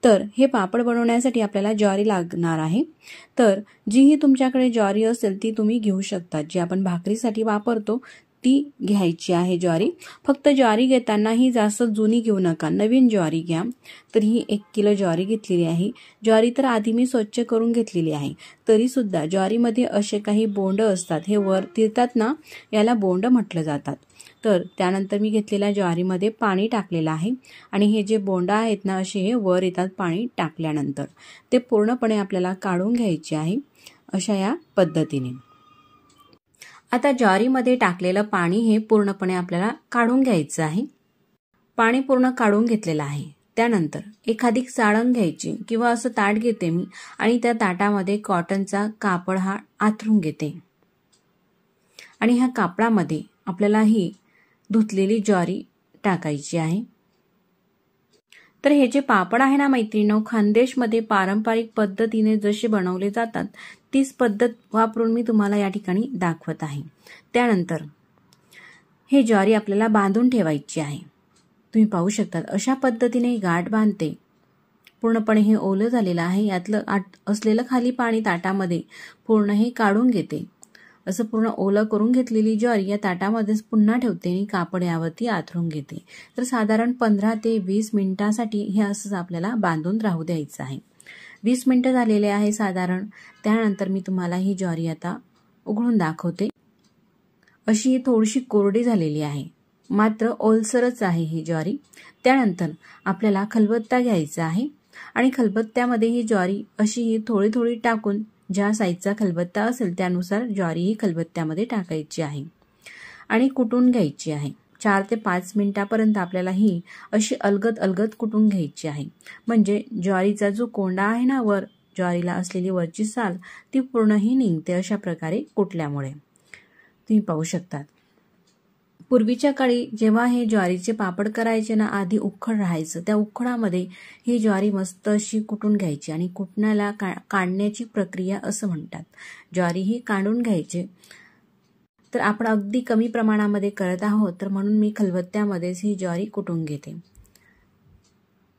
तर हे पापड बनवण्यासाठी आपल्याला ज्वारी लागणार आहे। तर जीही तुमच्याकडे ज्वारी असेल ती तुम्ही घेऊ शकता। जी आपण भाकरीसाठी वापरतो ती घ्यायची आहे ज्वारी। फक्त ज्वारी घेताना ही जास्त जुनी घेऊ नका, नवीन ज्वारी घ्या। तर ही 1 किलो ज्वारी घेतलेली आहे। ज्वारी तर आधी मी स्वच्छ करून घेतलेली आहे, तरी सुद्धा ज्वारीमध्ये असे काही बोंड असतात, हे वर तिरतात ना, याला बोंड म्हटलं जातात। तर त्यानंतर मी घेतलेल्या ज्वारीमध्ये पाणी टाकलेलं आहे आणि हे जे बोंड आहेत ना, असे हे वर येतात पाणी टाकल्यानंतर। ते पूर्णपणे आपल्याला काढून घ्यायचे आहे अशा या पद्धतीने। आता ज्वारीमध्ये टाकलेलं पाणी हे पूर्णपणे आपल्याला काढून घ्यायचं आहे। पाणी पूर्ण काढून घेतलेलं आहे। त्यानंतर एखादी चाळण घ्यायची किंवा असं ताट घेते मी आणि त्या ताटामध्ये कॉटनचा कापड हा आथरून घेते आणि ह्या कापडामध्ये आपल्याला ही धुतलेली ज्वारी टाकायची आहे। तर हे जे पापड आहे ना मैत्रिणींनो, खानदेशमध्ये पारंपरिक पद्धतीने जसे बनवले जातात तीच पद्धत वापरून मी तुम्हाला या ठिकाणी दाखवत आहे। त्यानंतर हे ज्वारी आपल्याला बांधून ठेवायची आहे। तुम्ही पाहू शकता अशा पद्धतीने गाठ बांधते। पूर्णपणे हे ओलं झालेलं आहे, यातलं असलेलं खाली पाणी ताटामध्ये पूर्ण हे काढून घेते। असं पूर्ण ओलं करून घेतलेली ज्वारी या ताटामध्येच पुन्हा ठेवते आणि कापड यावरती आथरून घेते। तर साधारण 15 ते 20 मिनिटांसाठी हे असंच आपल्याला बांधून राहू द्यायचं आहे। 20 मिनिटं झालेले आहे साधारण। त्यानंतर मी तुम्हाला ही ज्वारी आता उघडून दाखवते। अशी ही थोडीशी कोरडी झालेली आहे, मात्र ओलसरच आहे ही ज्वारी। त्यानंतर आपल्याला खलबत्ता घ्यायचा आहे आणि खलबत्त्यामध्ये ही ज्वारी अशी ही थोडी थोडी टाकून, ज्या साईजचा खलबत्ता असेल त्यानुसार ज्वारी ही खलबत्त्यामध्ये टाकायची आहे आणि कुटून घ्यायची आहे। 4 ते 5 मिनिटापर्यंत आपल्याला ही अशी अलगद अलगद कुटून घ्यायची आहे। म्हणजे ज्वारीचा जो कोंडा आहे ना, वर ज्वारीला असलेली वरची साल ती पूर्ण ही निघते अशा प्रकारे कुटल्यामुळे। तुम्ही पाहू शकता पूर्वीच्या काळी जेव्हा हे ज्वारीचे पापड करायचे ना, आधी उखळ राहायचं, त्या उखळामध्ये ही ज्वारी मस्त अशी कुटून घ्यायची आणि कुटण्याला काढण्याची प्रक्रिया असं म्हणतात। ज्वारी ही काढून घ्यायचे। तर आपण अगदी कमी प्रमाणामध्ये करत आहोत, तर म्हणून मी खलबत्त्यामध्येच ही ज्वारी कुटून घेते।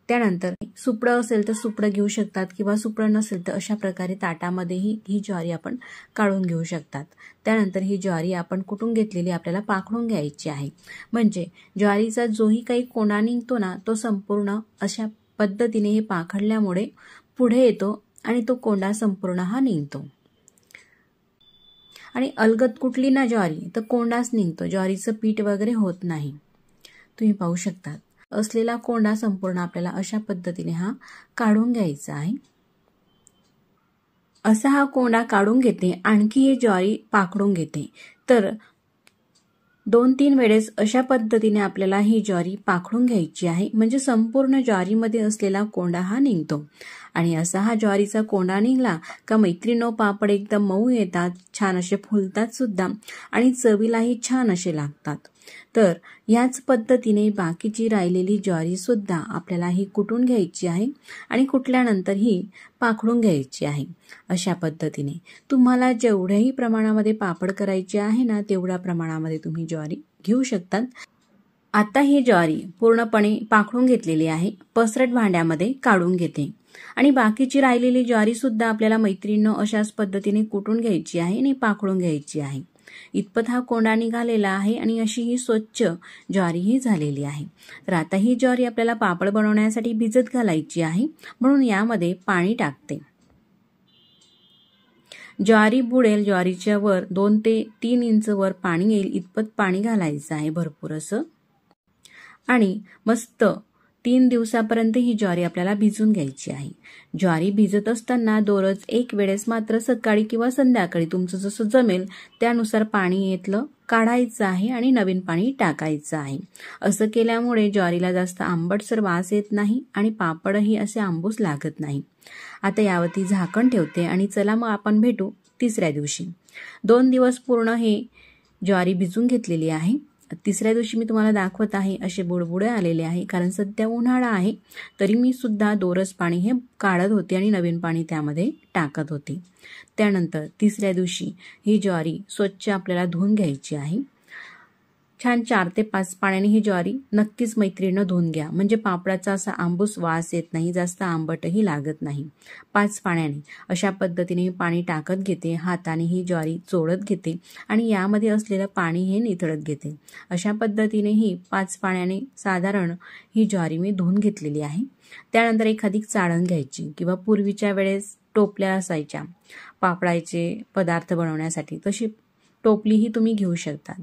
त्यानंतर सुपडं असेल तर सुपडं घेऊ शकतात किंवा सुपडं नसेल तर अशा प्रकारे ताटामध्येही ही ज्वारी आपण काढून घेऊ शकतात। त्यानंतर ही ज्वारी आपण कुटून घेतलेली आपल्याला पाखडून घ्यायची आहे। म्हणजे ज्वारीचा जोही काही कोंडा निघतो ना, तो संपूर्ण अशा पद्धतीने हे पाखडल्यामुळे पुढे येतो आणि तो कोंडा संपूर्ण हा निघतो। आणि अलगद कुटली ना ज्वारी तर कोंडाच निघतो, ज्वारीचं पीठ वगैरे होत नाही। तुम्ही पाहू शकता असलेला कोंडा संपूर्ण आपल्याला अशा पद्धतीने हा काढून घ्यायचा आहे। असा हा कोंडा काढून घेते, आणखी ही ज्वारी पाखडून घेते। तर 2-3 वेळेस अशा पद्धतीने आपल्याला ही ज्वारी पाखडून घ्यायची आहे, म्हणजे संपूर्ण ज्वारीमध्ये असलेला कोंडा हा निघतो। आणि असा हा ज्वारीचा कोंडा निघला का मैत्रिणींनो, पापड एकदम मऊ येतात, छान असे फुलतात सुद्धा आणि चवीलाही छान असे लागतात। तर याच पद्धतीने बाकीची राहिलेली ज्वारी सुद्धा आपल्याला ही कुटून घ्यायची आहे आणि कुटल्यानंतर ही पाखडून घ्यायची आहे। अशा पद्धतीने तुम्हाला जेवढ्याही प्रमाणामध्ये पापड करायचे आहे ना, तेवढ्या प्रमाणामध्ये तुम्ही ज्वारी घेऊ शकतात। आता ही ज्वारी पूर्णपणे पाखडून घेतलेली आहे, पसरट भांड्यामध्ये काढून घेते आणि बाकीची राहिलेली ज्वारी सुद्धा आपल्याला मैत्रिणींनो अशाच पद्धतीने कुटून घ्यायची आहे आणि पाखडून घ्यायची आहे। इतपत हा कोंडा निघालेला आहे आणि अशी ही स्वच्छ ज्वारी ही झालेली आहे। तर आता ही ज्वारी आपल्याला पापड बनवण्यासाठी भिजत घालायची आहे, म्हणून यामध्ये पाणी टाकते। ज्वारी बुडेल, ज्वारीच्या वर 2 ते 3 इंच वर पाणी येईल इतपत पाणी घालायचं आहे, भरपूर असं। आणि मस्त 3 दिवसापर्यंत ही ज्वारी आपल्याला भिजून घ्यायची आहे। ज्वारी भिजत असताना दररोज एक वेळेस मात्र सकाळी किंवा संध्याकाळी तुमचं जसं जमेल त्यानुसार पाणी येतलं काढायचं आहे आणि नवीन पाणी टाकायचं आहे। असं केल्यामुळे ज्वारीला जास्त आंबटसर वास येत नाही आणि पापडही असे आंबूस लागत नाही। आता यावरती झाकण ठेवते आणि चला मग आपण भेटू तिसऱ्या दिवशी। 2 दिवस पूर्ण हे ज्वारी भिजून घेतलेली आहे। तिसऱ्या दिवशी मी तुम्हाला दाखवत आहे असे बुडबुडे आलेले आहे, कारण सध्या उन्हाळा आहे, तरी मी सुद्धा दोरच पाणी हे काढत होते आणि नवीन पाणी त्यामध्ये टाकत होते। त्यानंतर तिसऱ्या दिवशी ही ज्वारी स्वच्छ आपल्याला धुवून घ्यायची आहे। छान 4 ते 5 पाण्याने ही ज्वारी नक्कीच मैत्रिणींनो धुवून घ्या, म्हणजे पापडाचा असा आंबूस वास येत नाही, जास्त आंबटही लागत नाही. 5 पाण्याने अशा पद्धतीने मी पाणी टाकत घेते, हाताने ही ज्वारी चोळत घेते आणि यामध्ये असलेलं पाणी हे निथळत घेते. अशा पद्धतीने ही 5 पाण्याने साधारण ही ज्वारी मी धुवून घेतलेली आहे. त्यानंतर एखादी चाळण घ्यायची किंवा पूर्वीच्या वेळेस टोपल्या असायच्या पापडाचे पदार्थ बनवण्यासाठी, तशी टोपलीही तुम्ही घेऊ शकतात.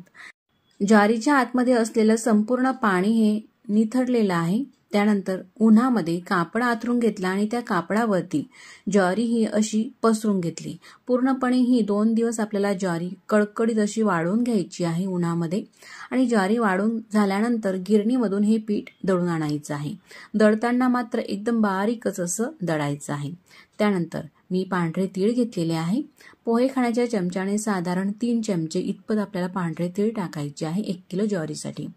ज्वारीच्या आतमध्ये असलेलं संपूर्ण पाणी हे निथळलेलं आहे. त्यानंतर उन्हामध्ये कापड आथरून घेतला आणि त्या कापडावरती ज्वारी ही अशी पसरून घेतली. पूर्णपणे ही 2 दिवस आपल्याला ज्वारी कडकडीत अशी वाळून घ्यायची आहे उन्हामध्ये. आणि ज्वारी वाळून झाल्यानंतर गिरणीमधून हे पीठ दळून आणायचं आहे. दळताना मात्र एकदम बारीकच असं दळायचं आहे. त्यानंतर मी पांढरे तीळ घेतलेले आहे. पोहे खाण्याच्या चमच्याने साधारण 3 चमचे इतपत आपल्याला पांढरे तीळ टाकायचे आहे 1 किलो ज्वारीसाठी.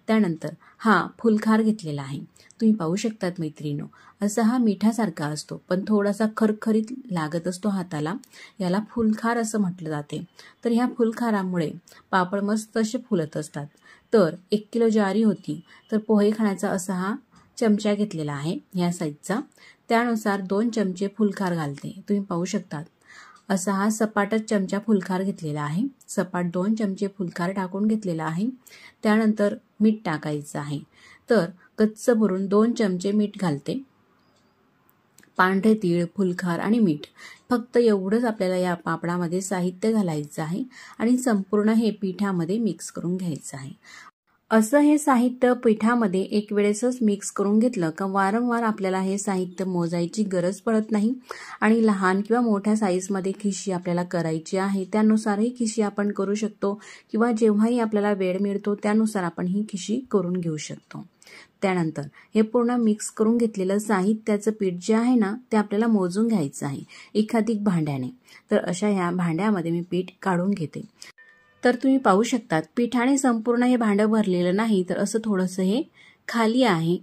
त्यानंतर हा फुलखार घेतलेला आहे. तुम्ही पाहू शकतात मैत्रिणींनो, असा हा मिठासारखा असतो पण थोडासा खरखरीत लागत असतो हाताला, याला फुलखार असं म्हटलं जाते. तर ह्या फुलखारामुळे पापड मस्त असे फुलत असतात. तर 1 किलो ज्वारी होती, तर पोहे खाण्याचा असा हा चमचा घेतलेला आहे ह्या साईजचा. त्यानुसार 2 चमचे फुलखार घालते. तुम्ही पाहू शकतात असा हा सपाटच चमचा फुलखार घेतलेला आहे. सपाट 2 चमचे फुलखार टाकून घेतलेला आहे. त्यानंतर मीठ टाकायचं आहे. तर कच्च भरून 2 चमचे मीठ घालते. पांढरे तीळ, फुलखार आणि मीठ, फक्त एवढंच आपल्याला या पापडामध्ये साहित्य घालायचं आहे आणि संपूर्ण हे पिठामध्ये मिक्स करून घ्यायचं आहे. असं हे साहित्य पिठामध्ये एक वेळेसच मिक्स करून घेतलं का वारंवार आपल्याला हे साहित्य मोजायची गरज पडत नाही. आणि लहान किंवा मोठ्या साईजमध्ये खिशी आपल्याला करायची आहे त्यानुसारही खिशी आपण करू शकतो किंवा जेव्हाही आपल्याला वेळ मिळतो त्यानुसार आपण ही खिशी करून घेऊ शकतो. त्यानंतर हे पूर्ण मिक्स करून घेतलेलं साहित्याचं पीठ जे आहे ना ते आपल्याला मोजून घ्यायचं आहे एखादी भांड्याने. तर अशा ह्या भांड्यामध्ये मी पीठ काढून घेते. तर तुम्ही पाहू शकतात पिठाने संपूर्ण हे भांडं भरलेलं नाही, तर असं थोडंसं हे खाली आहे.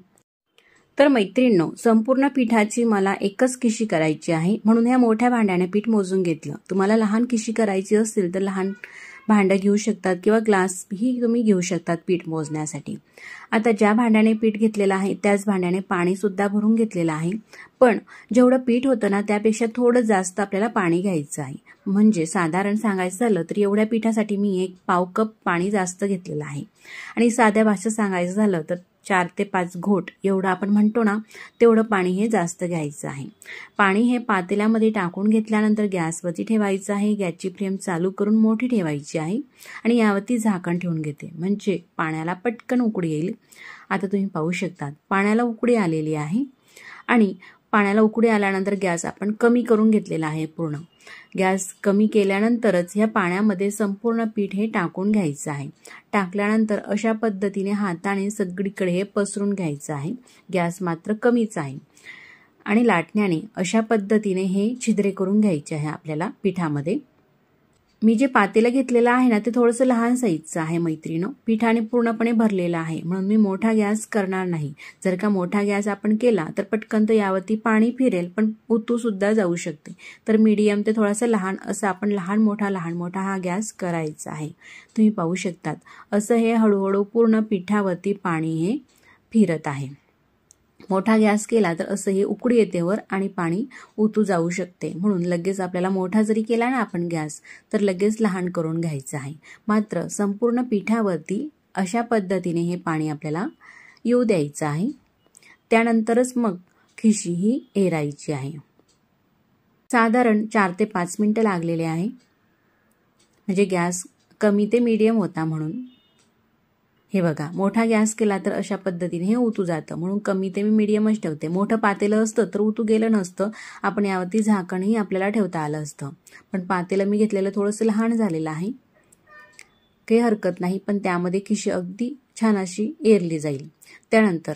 तर मैत्रिणींनो, संपूर्ण पिठाची मला एकच खिशी करायची आहे म्हणून ह्या मोठ्या भांड्याने पीठ मोजून घेतलं. तुम्हाला लहान खिशी करायची असेल तर लहान भांडं घेऊ शकतात किंवा ग्लास ही तुम्ही घेऊ शकतात पीठ मोजण्यासाठी. आता ज्या भांड्याने पीठ घेतलेलं आहे त्याच भांड्याने पाणी सुद्धा भरून घेतलेलं आहे. पण जेवढं पीठ होतं ना त्यापेक्षा थोडं जास्त आपल्याला पाणी घ्यायचं आहे. म्हणजे साधारण सांगायचं झालं तर एवढ्या पिठासाठी मी 1 पाव कप पाणी जास्त घेतलेलं आहे. आणि साध्या भाषेत सांगायचं झालं तर 4 ते 5 घोट एवढं आपण म्हणतो ना तेवढं पाणी हे जास्त घ्यायचं आहे. पाणी हे पातेल्यामध्ये टाकून घेतल्यानंतर गॅसवरती ठेवायचं आहे. गॅसची फ्लेम चालू करून मोठी ठेवायची आहे आणि यावरती झाकण ठेवून घेते म्हणजे पाण्याला पटकन उकळी येईल. आता तुम्ही पाहू शकतात पाण्याला उकळी आलेली आहे आणि पाण्याला उकळी आल्यानंतर गॅस आपण कमी करून घेतलेला आहे. पूर्ण गॅस कमी केल्यानंतरच ह्या पाण्यामध्ये संपूर्ण पीठ हे टाकून घ्यायचं आहे. टाकल्यानंतर अशा पद्धतीने हाताने सगळीकडे हे पसरून घ्यायचं आहे. गॅस मात्र कमीच आहे आणि लाटण्याने अशा पद्धतीने हे छिद्रे करून घ्यायचे आहे आपल्याला पिठामध्ये. मी जे पातेलं घेतलेलं आहे ना ते थोडंसं लहान साईजचं आहे मैत्रिणींनो. पिठाने पूर्णपणे भरलेलं आहे म्हणून मी मोठा गॅस करणार नाही. जर का मोठा गॅस आपण केला तर पटकन तर यावरती पाणी फिरेल पण उतू सुद्धा जाऊ शकते. तर मीडियम ते थोडासा लहान असं आपण लहान मोठा हा गॅस करायचा आहे. तुम्ही पाहू शकतात असं हे हळूहळू पूर्ण पिठावरती पाणी हे फिरत आहे. मोठा गॅस केला तर असं हे उकळी येते वर आणि पाणी उतू जाऊ शकते. म्हणून लगेच आपल्याला मोठा जरी केला ना आपण गॅस तर लगेच लहान करून घ्यायचं आहे. मात्र संपूर्ण पिठावरती अशा पद्धतीने हे पाणी आपल्याला येऊ द्यायचं आहे. त्यानंतरच मग खिशी ही एरायची आहे. साधारण 4 ते 5 मिनिटं लागलेले आहे. म्हणजे गॅस कमी ते मीडियम होता म्हणून. हे बघा मोठा गॅस केला तर अशा पद्धतीने हे उतू जातं म्हणून कमी ते मी मीडियमच ठेवते. मोठं पातेलं असतं तर उतू गेलं नसतं. आपण यावरती झाकणही आपल्याला ठेवता आलं असतं. पण पातेलं मी घेतलेलं थोडंसं लहान झालेलं आहे. काही हरकत नाही पण त्यामध्ये खिशी अगदी छान अशी एरली जाईल. त्यानंतर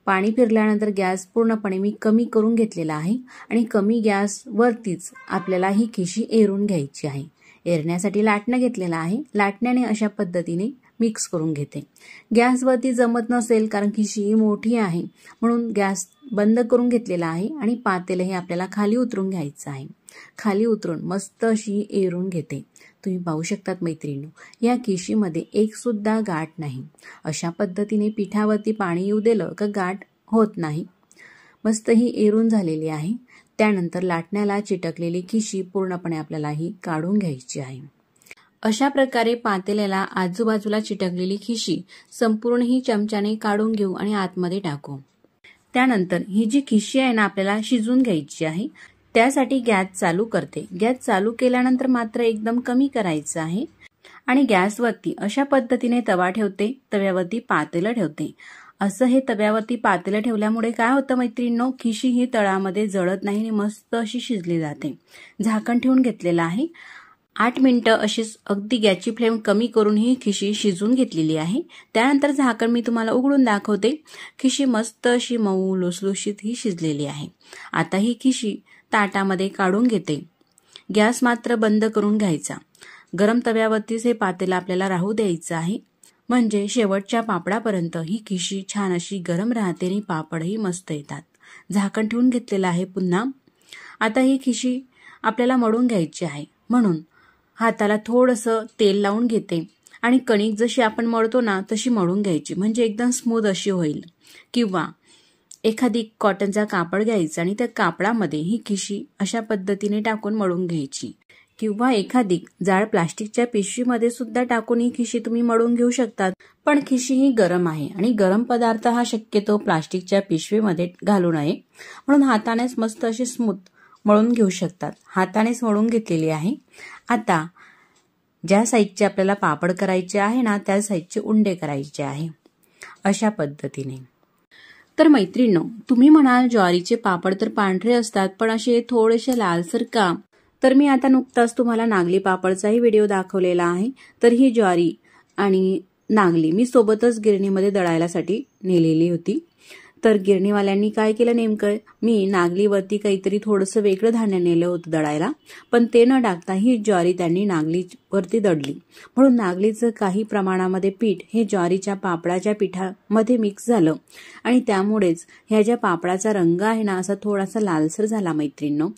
पाणी फिरल्यानंतर गॅस पूर्णपणे मी कमी करून घेतलेला आहे आणि कमी गॅसवरतीच आपल्याला ही खिशी एरून घ्यायची आहे. एरण्यासाठी लाटणं घेतलेलं आहे. लाटण्याने अशा पद्धतीने मिक्स करून घेते. गॅसवरती जमत नसेल कारण खिशी मोठी आहे म्हणून गॅस बंद करून घेतलेला आहे आणि पातेलं हे आपल्याला खाली उतरून घ्यायचं आहे. खाली उतरून मस्त अशी एरून घेते। तुम्ही पाहू शकतात मैत्रिणींनो, या खिशीमध्ये एक सुद्धा गाठ नाही। अशा पद्धतीने पिठावरती पाणी येऊ दिलं का गाठ होत नाही। मस्त ही एरून झालेली आहे। त्यानंतर लाटण्याला चिटकलेली खिशी पूर्णपणे आपल्याला ही काढून घ्यायची आहे। अशा प्रकारे पातेल्याला आजूबाजूला चिटकलेली खिशी संपूर्ण ही चमच्याने काढून घेऊ आणि आतमध्ये टाकू। त्यानंतर ही जी खिशी आहे ना आपल्याला शिजून घ्यायची आहे। त्यासाठी गॅस चालू करते। गॅस चालू केल्यानंतर मात्र एकदम कमी करायचं आहे आणि गॅसवरती अशा पद्धतीने तवा ठेवते, तव्यावरती पातेलं ठेवते। असं हे तव्यावरती पातेलं ठेवल्यामुळे काय होतं मैत्रिणींनो, खिशी ही तळामध्ये जळत नाही आणि मस्त अशी शिजली जाते। झाकण ठेवून घेतलेलं आहे। 8 मिनिटं अशीच अगदी गॅसची फ्लेम कमी करून ही खिशी शिजून घेतलेली आहे। त्यानंतर झाकण मी तुम्हाला उघडून दाखवते। खिशी मस्त अशी मऊ लुसलुशीत ही शिजलेली आहे। आता ही खिशी ताटामध्ये काढून घेते। गॅस मात्र बंद करून घ्यायचा। गरम तव्यावरतीच हे पातेलं आपल्याला राहू द्यायचं आहे, म्हणजे शेवटच्या पापडापर्यंत ही खिशी छान अशी गरम राहते आणि पापडही मस्त येतात। झाकण ठेवून घेतलेलं आहे पुन्हा। आता ही खिशी आपल्याला मळून घ्यायची आहे, म्हणून हाताला थोडंसं तेल लावून घेते आणि कणिक जशी आपण मळतो ना तशी मळून घ्यायची, म्हणजे एकदम स्मूथ अशी होईल। किंवा एखादी कॉटनचा कापड घ्यायचा आणि त्या कापडामध्ये ही खिशी अशा पद्धतीने टाकून मळून घ्यायची, किंवा एखादी जाड प्लास्टिकच्या पिशवीमध्ये सुद्धा टाकून ही खिशी तुम्ही मळून घेऊ शकतात। पण खिशी ही गरम आहे आणि गरम पदार्थ हा शक्यतो प्लास्टिकच्या पिशवीमध्ये घालू नये, म्हणून हातानेच मस्त अशी स्मूथ मळून घेऊ शकतात। हातानेच मळून घेतलेली आहे। आता ज्या साईजचे आपल्याला पापड करायचे आहे ना त्या साईजचे उंडे करायचे आहे अशा पद्धतीने। तर मैत्रिणींनो, तुम्ही म्हणाल ज्वारीचे पापड तर पांढरे असतात पण असे थोडेसे लालसर का? तर मी आता नुकताच तुम्हाला नागली पापडचाही व्हिडिओ दाखवलेला आहे। तर ही ज्वारी आणि नागली मी सोबतच गिरणीमध्ये दळायलासाठी नेलेली होती। तर गिरणीवाल्यांनी काय केलं नेमकं, मी नागलीवरती काहीतरी थोडंसं वेगळं धान्य नेलं होतं दळायला, पण ते न टाकता ही ज्वारी त्यांनी नागलीवरती दळली, म्हणून नागलीचं काही प्रमाणामध्ये पीठ हे ज्वारीच्या पापडाच्या पिठामध्ये मिक्स झालं आणि त्यामुळेच ह्या ज्या पापडाचा रंग आहे ना असा थोडासा लालसर झाला मैत्रिणींनो।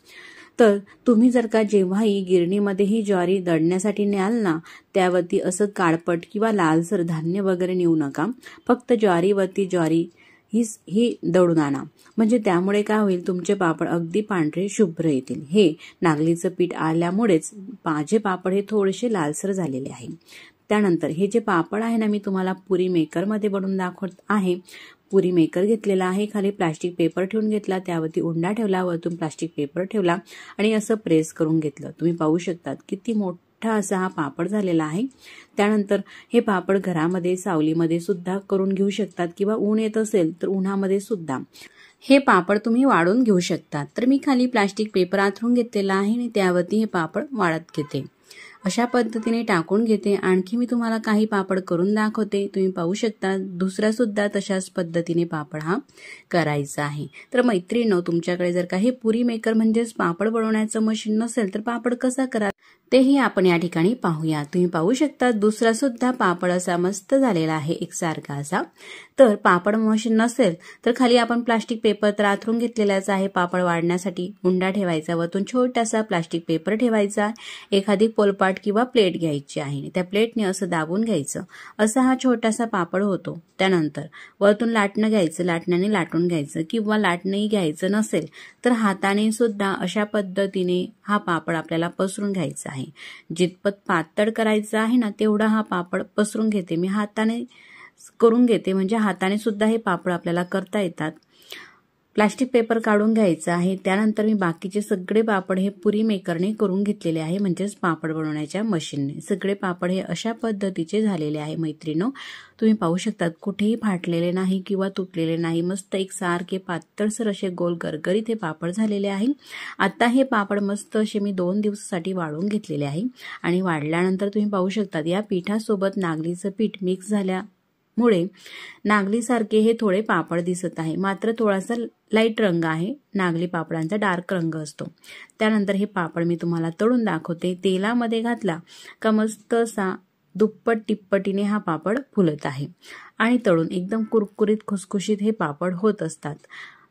तर तुम्ही जर का जेव्हाही गिरणीमध्ये ही ज्वारी दळण्यासाठी न्याल ना त्यावरती असं काळपट किंवा लालसर धान्य वगैरे नेऊ नका। फक्त ज्वारीवरती ज्वारी ही दळून आणा, म्हणजे त्यामुळे काय होईल, तुमचे पापड अगदी पांढरे शुभ्र येतील। हे नागलीचं पीठ आल्यामुळेच माझे पापड हे थोडेसे लालसर झालेले आहे। त्यानंतर हे जे पापड आहे ना मी तुम्हाला पुरी मेकरमध्ये बनवून दाखवत आहे। पुरी मेकर घेतलेला आहे, खाली प्लास्टिक पेपर ठेवून घेतला, त्यावरती उंडा ठेवला, वरतून प्लास्टिक पेपर ठेवला आणि असं प्रेस करून घेतलं। तुम्ही पाहू शकतात किती मोठा असा हा पापड झालेला आहे। त्यानंतर हे पापड घरामध्ये सावलीमध्ये सुद्धा करून घेऊ शकतात, किंवा ऊन येत असेल तर उन्हामध्ये सुद्धा हे पापड तुम्ही वाळून घेऊ शकतात। तर मी खाली प्लास्टिक पेपर आथरून घेतलेला आहे आणि त्यावरती हे पापड वाळत घेते। अशा पद्धतीने टाकून घेते। आणखी मी तुम्हाला काही पापड करून दाखवते, तुम्ही पाहू शकता। दुसरा सुद्धा तशाच पद्धतीने पापड हा करायचा आहे। तर मैत्रिणींनो, तुमच्याकडे जर काही पुरी मेकर म्हणजेच पापड बनवण्याचं मशीन नसेल तर पापड कसा करा तेही आपण या ठिकाणी पाहूया। तुम्ही पाहू शकता दुसरा सुद्धा पापड असा मस्त झालेला आहे एकसारखा असा। तर पापड मशीन नसेल तर खाली आपण प्लास्टिक पेपर तर आथरून घेतलेलाच आहे पापड वाढण्यासाठी, उंडा ठेवायचा, वरतून छोटासा प्लास्टिक पेपर ठेवायचा, एखादी पोलपाट किंवा प्लेट घ्यायची आहे, त्या प्लेटने असं दाबून घ्यायचं, असा हा छोटासा पापड होतो। त्यानंतर वरतून लाटणं घ्यायचं, लाटण्याने लाटून घ्यायचं, किंवा लाटणंही घ्यायचं नसेल तर हाताने सुद्धा अशा पद्धतीने हा पापड आपल्याला पसरून घ्यायचा आहे। जितपत पातळ करायचं आहे ना तेवढा हा पापड पसरून घेते मी, हाताने करून घेते, म्हणजे हाताने सुद्धा हे पापड आपल्याला करता येतात। प्लास्टिक पेपर काढून घ्यायचा आहे। त्यानंतर मी बाकीचे सगळे पापड हे पुरी मेकरने करून घेतलेले आहे, म्हणजेच पापड बनवण्याच्या मशीनने। सगळे पापड हे अशा पद्धतीचे झालेले आहे मैत्रिणींनो। तुम्ही पाहू शकतात कुठेही फाटलेले नाही किंवा तुटलेले नाही, मस्त एकसारखे पातळसर असे गोल गरगरीत हे पापड झालेले आहे। आता हे पापड मस्त असे मी 2 दिवसासाठी वाळून घेतलेले आहे आणि वाळल्यानंतर तुम्ही पाहू शकतात या पिठासोबत नागलीचं पीठ मिक्स झाल्यामुळे नागलीसारखे हे थोडे पापड दिसत आहे, मात्र थोडासा लाईट रंग आहे, नागली पापडांचा डार्क रंग असतो। त्यानंतर हे पापड मी तुम्हाला तळून दाखवते। तेलामध्ये घातला का मस्त असा दुप्पट तिप्पटीने हा पापड फुलत आहे आणि तळून एकदम कुरकुरीत खुसखुशीत हे पापड होत असतात।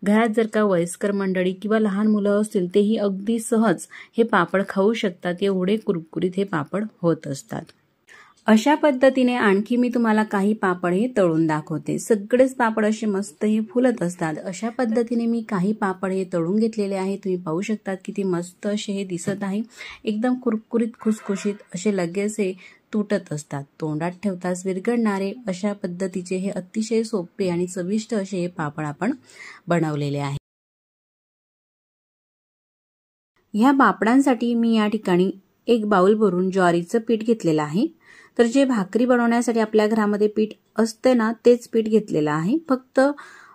घरात जर का वयस्कर मंडळी किंवा लहान मुलं असतील तेही अगदी सहज हे पापड खाऊ शकतात, एवढे कुरकुरीत हे पापड होत असतात. अशा पद्धतीने आणखी मी तुम्हाला काही पापड हे तळून दाखवते. सगळेच पापड असे मस्त हे फुलत असतात. अशा पद्धतीने मी काही पापड हे तळून घेतलेले आहे. तुम्ही पाहू शकतात किती मस्त असे हे दिसत आहे. एकदम कुरकुरीत खुसखुशीत असे लगेच हे तुटत असतात. तोंडात ठेवताच विरघळणारे अशा पद्धतीचे हे अतिशय सोपे आणि चविष्ट असे हे पापड आपण बनवलेले आहे. ह्या पापडांसाठी मी या ठिकाणी 1 बाउल भरून ज्वारीचं पीठ घेतलेलं आहे. तर जे भाकरी बनवण्यासाठी आपल्या घरामध्ये पीठ असते ना, तेच पीठ घेतलेलं आहे. फक्त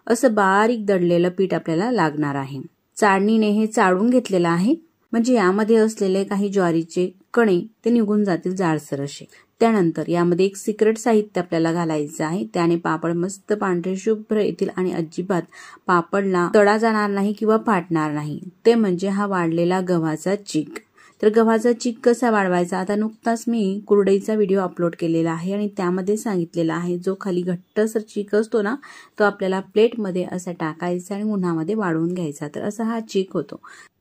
असं बारीक दळलेलं पीठ आपल्याला लागणार आहे. चाळणीने हे चाळून घेतलेलं आहे, म्हणजे यामध्ये असलेले काही ज्वारीचे कणे ते निघून जातील जाडसर असे. त्यानंतर यामध्ये एक सिक्रेट साहित्य आपल्याला घालायचं आहे. त्याने पापड मस्त पांढरे शुभ्र येतील आणि अजिबात पापडला तडा जाणार नाही किंवा फाटणार नाही. ते म्हणजे हा वाढलेला गव्हाचा चीक. तर गव्हाचा चीक कसा वाढवायचा, आता नुकताच मी कुरडईचा व्हिडिओ अपलोड केलेला आहे आणि त्यामध्ये सांगितलेला आहे. जो खाली घट्टसर चीक असतो ना, तो आपल्याला प्लेटमध्ये असा टाकायचा आणि उन्हामध्ये वाळवून घ्यायचा. तर असा हा चीक होतो.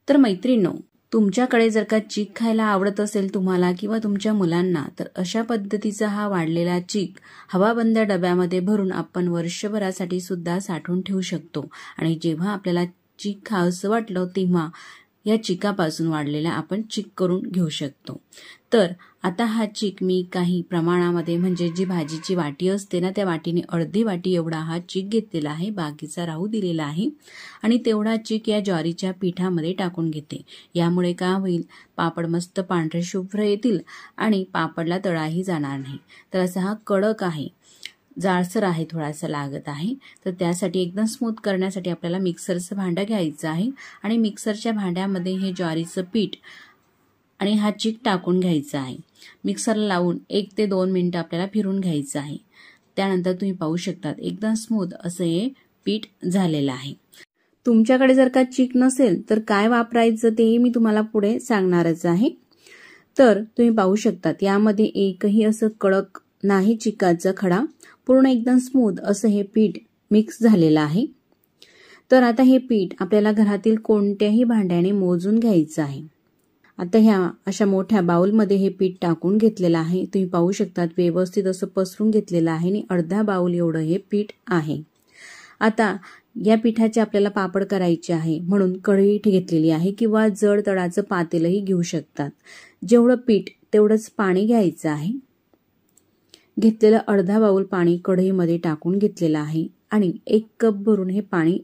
तर मैत्रिणींनो, तुमच्याकडे जर का चीक खायला आवडत असेल तुम्हाला किंवा तुमच्या मुलांना, तर अशा पद्धतीचा हा वाढलेला चीक हवाबंद डब्यामध्ये भरून आपण वर्षभरासाठी सुद्धा साठवून ठेवू शकतो. आणि जेव्हा आपल्याला चीक खावंसं वाटलं तेव्हा या चिकापासून वाढलेला आपण चीक करून घेऊ शकतो. तर आता हा चीक मी काही प्रमाणामध्ये, म्हणजे जी भाजीची वाटी असते ना, त्या वाटीने अर्धी वाटी एवढा हा चीक घेतलेला आहे. बाकीचा राहू दिलेला आहे आणि तेवढा चीक या ज्वारीच्या पिठामध्ये टाकून घेते. यामुळे काय होईल, पापड मस्त पांढरे शुभ्र येतील आणि पापडला तळाही जाणार नाही. तर असा हा कडक आहे, जाडसर आहे, थोडासा लागत आहे. तर त्यासाठी एकदम स्मूथ करण्यासाठी आपल्याला मिक्सरचं भांडं घ्यायचं आहे आणि मिक्सरच्या भांड्यामध्ये हे ज्वारीचं पीठ आणि हा चीक टाकून घ्यायचा आहे. मिक्सरला लावून 1 ते 2 मिनिटं आपल्याला फिरून घ्यायचं आहे. त्यानंतर तुम्ही पाहू शकतात एकदम स्मूथ असं हे पीठ झालेलं आहे. तुमच्याकडे जर का चीक नसेल तर काय वापरायचं तेही मी तुम्हाला पुढे सांगणारच आहे. तर तुम्ही पाहू शकतात यामध्ये एकही असं कडक नाही चिकाचा खडा, पूर्ण एकदम स्मूथ असं हे पीठ मिक्स झालेलं आहे. तर आता हे पीठ आपल्याला घरातील कोणत्याही भांड्याने मोजून घ्यायचं आहे. आता ह्या अशा मोठ्या बाउलमध्ये हे पीठ टाकून घेतलेलं आहे. तुम्ही पाहू शकतात व्यवस्थित असं पसरून घेतलेलं आहे आणि अर्धा बाउल एवढं हे पीठ आहे. आता या पिठाचे आपल्याला पापड करायचे आहे म्हणून कढई घेतलेली आहे किंवा जड तळाचं पातेलही घेऊ शकतात. जेवढं पीठ तेवढंच पाणी घ्यायचं आहे. घेतलेलं अर्धा बाउल पाणी कढईमध्ये टाकून घेतलेलं आहे आणि 1 कप भरून हे पाणी,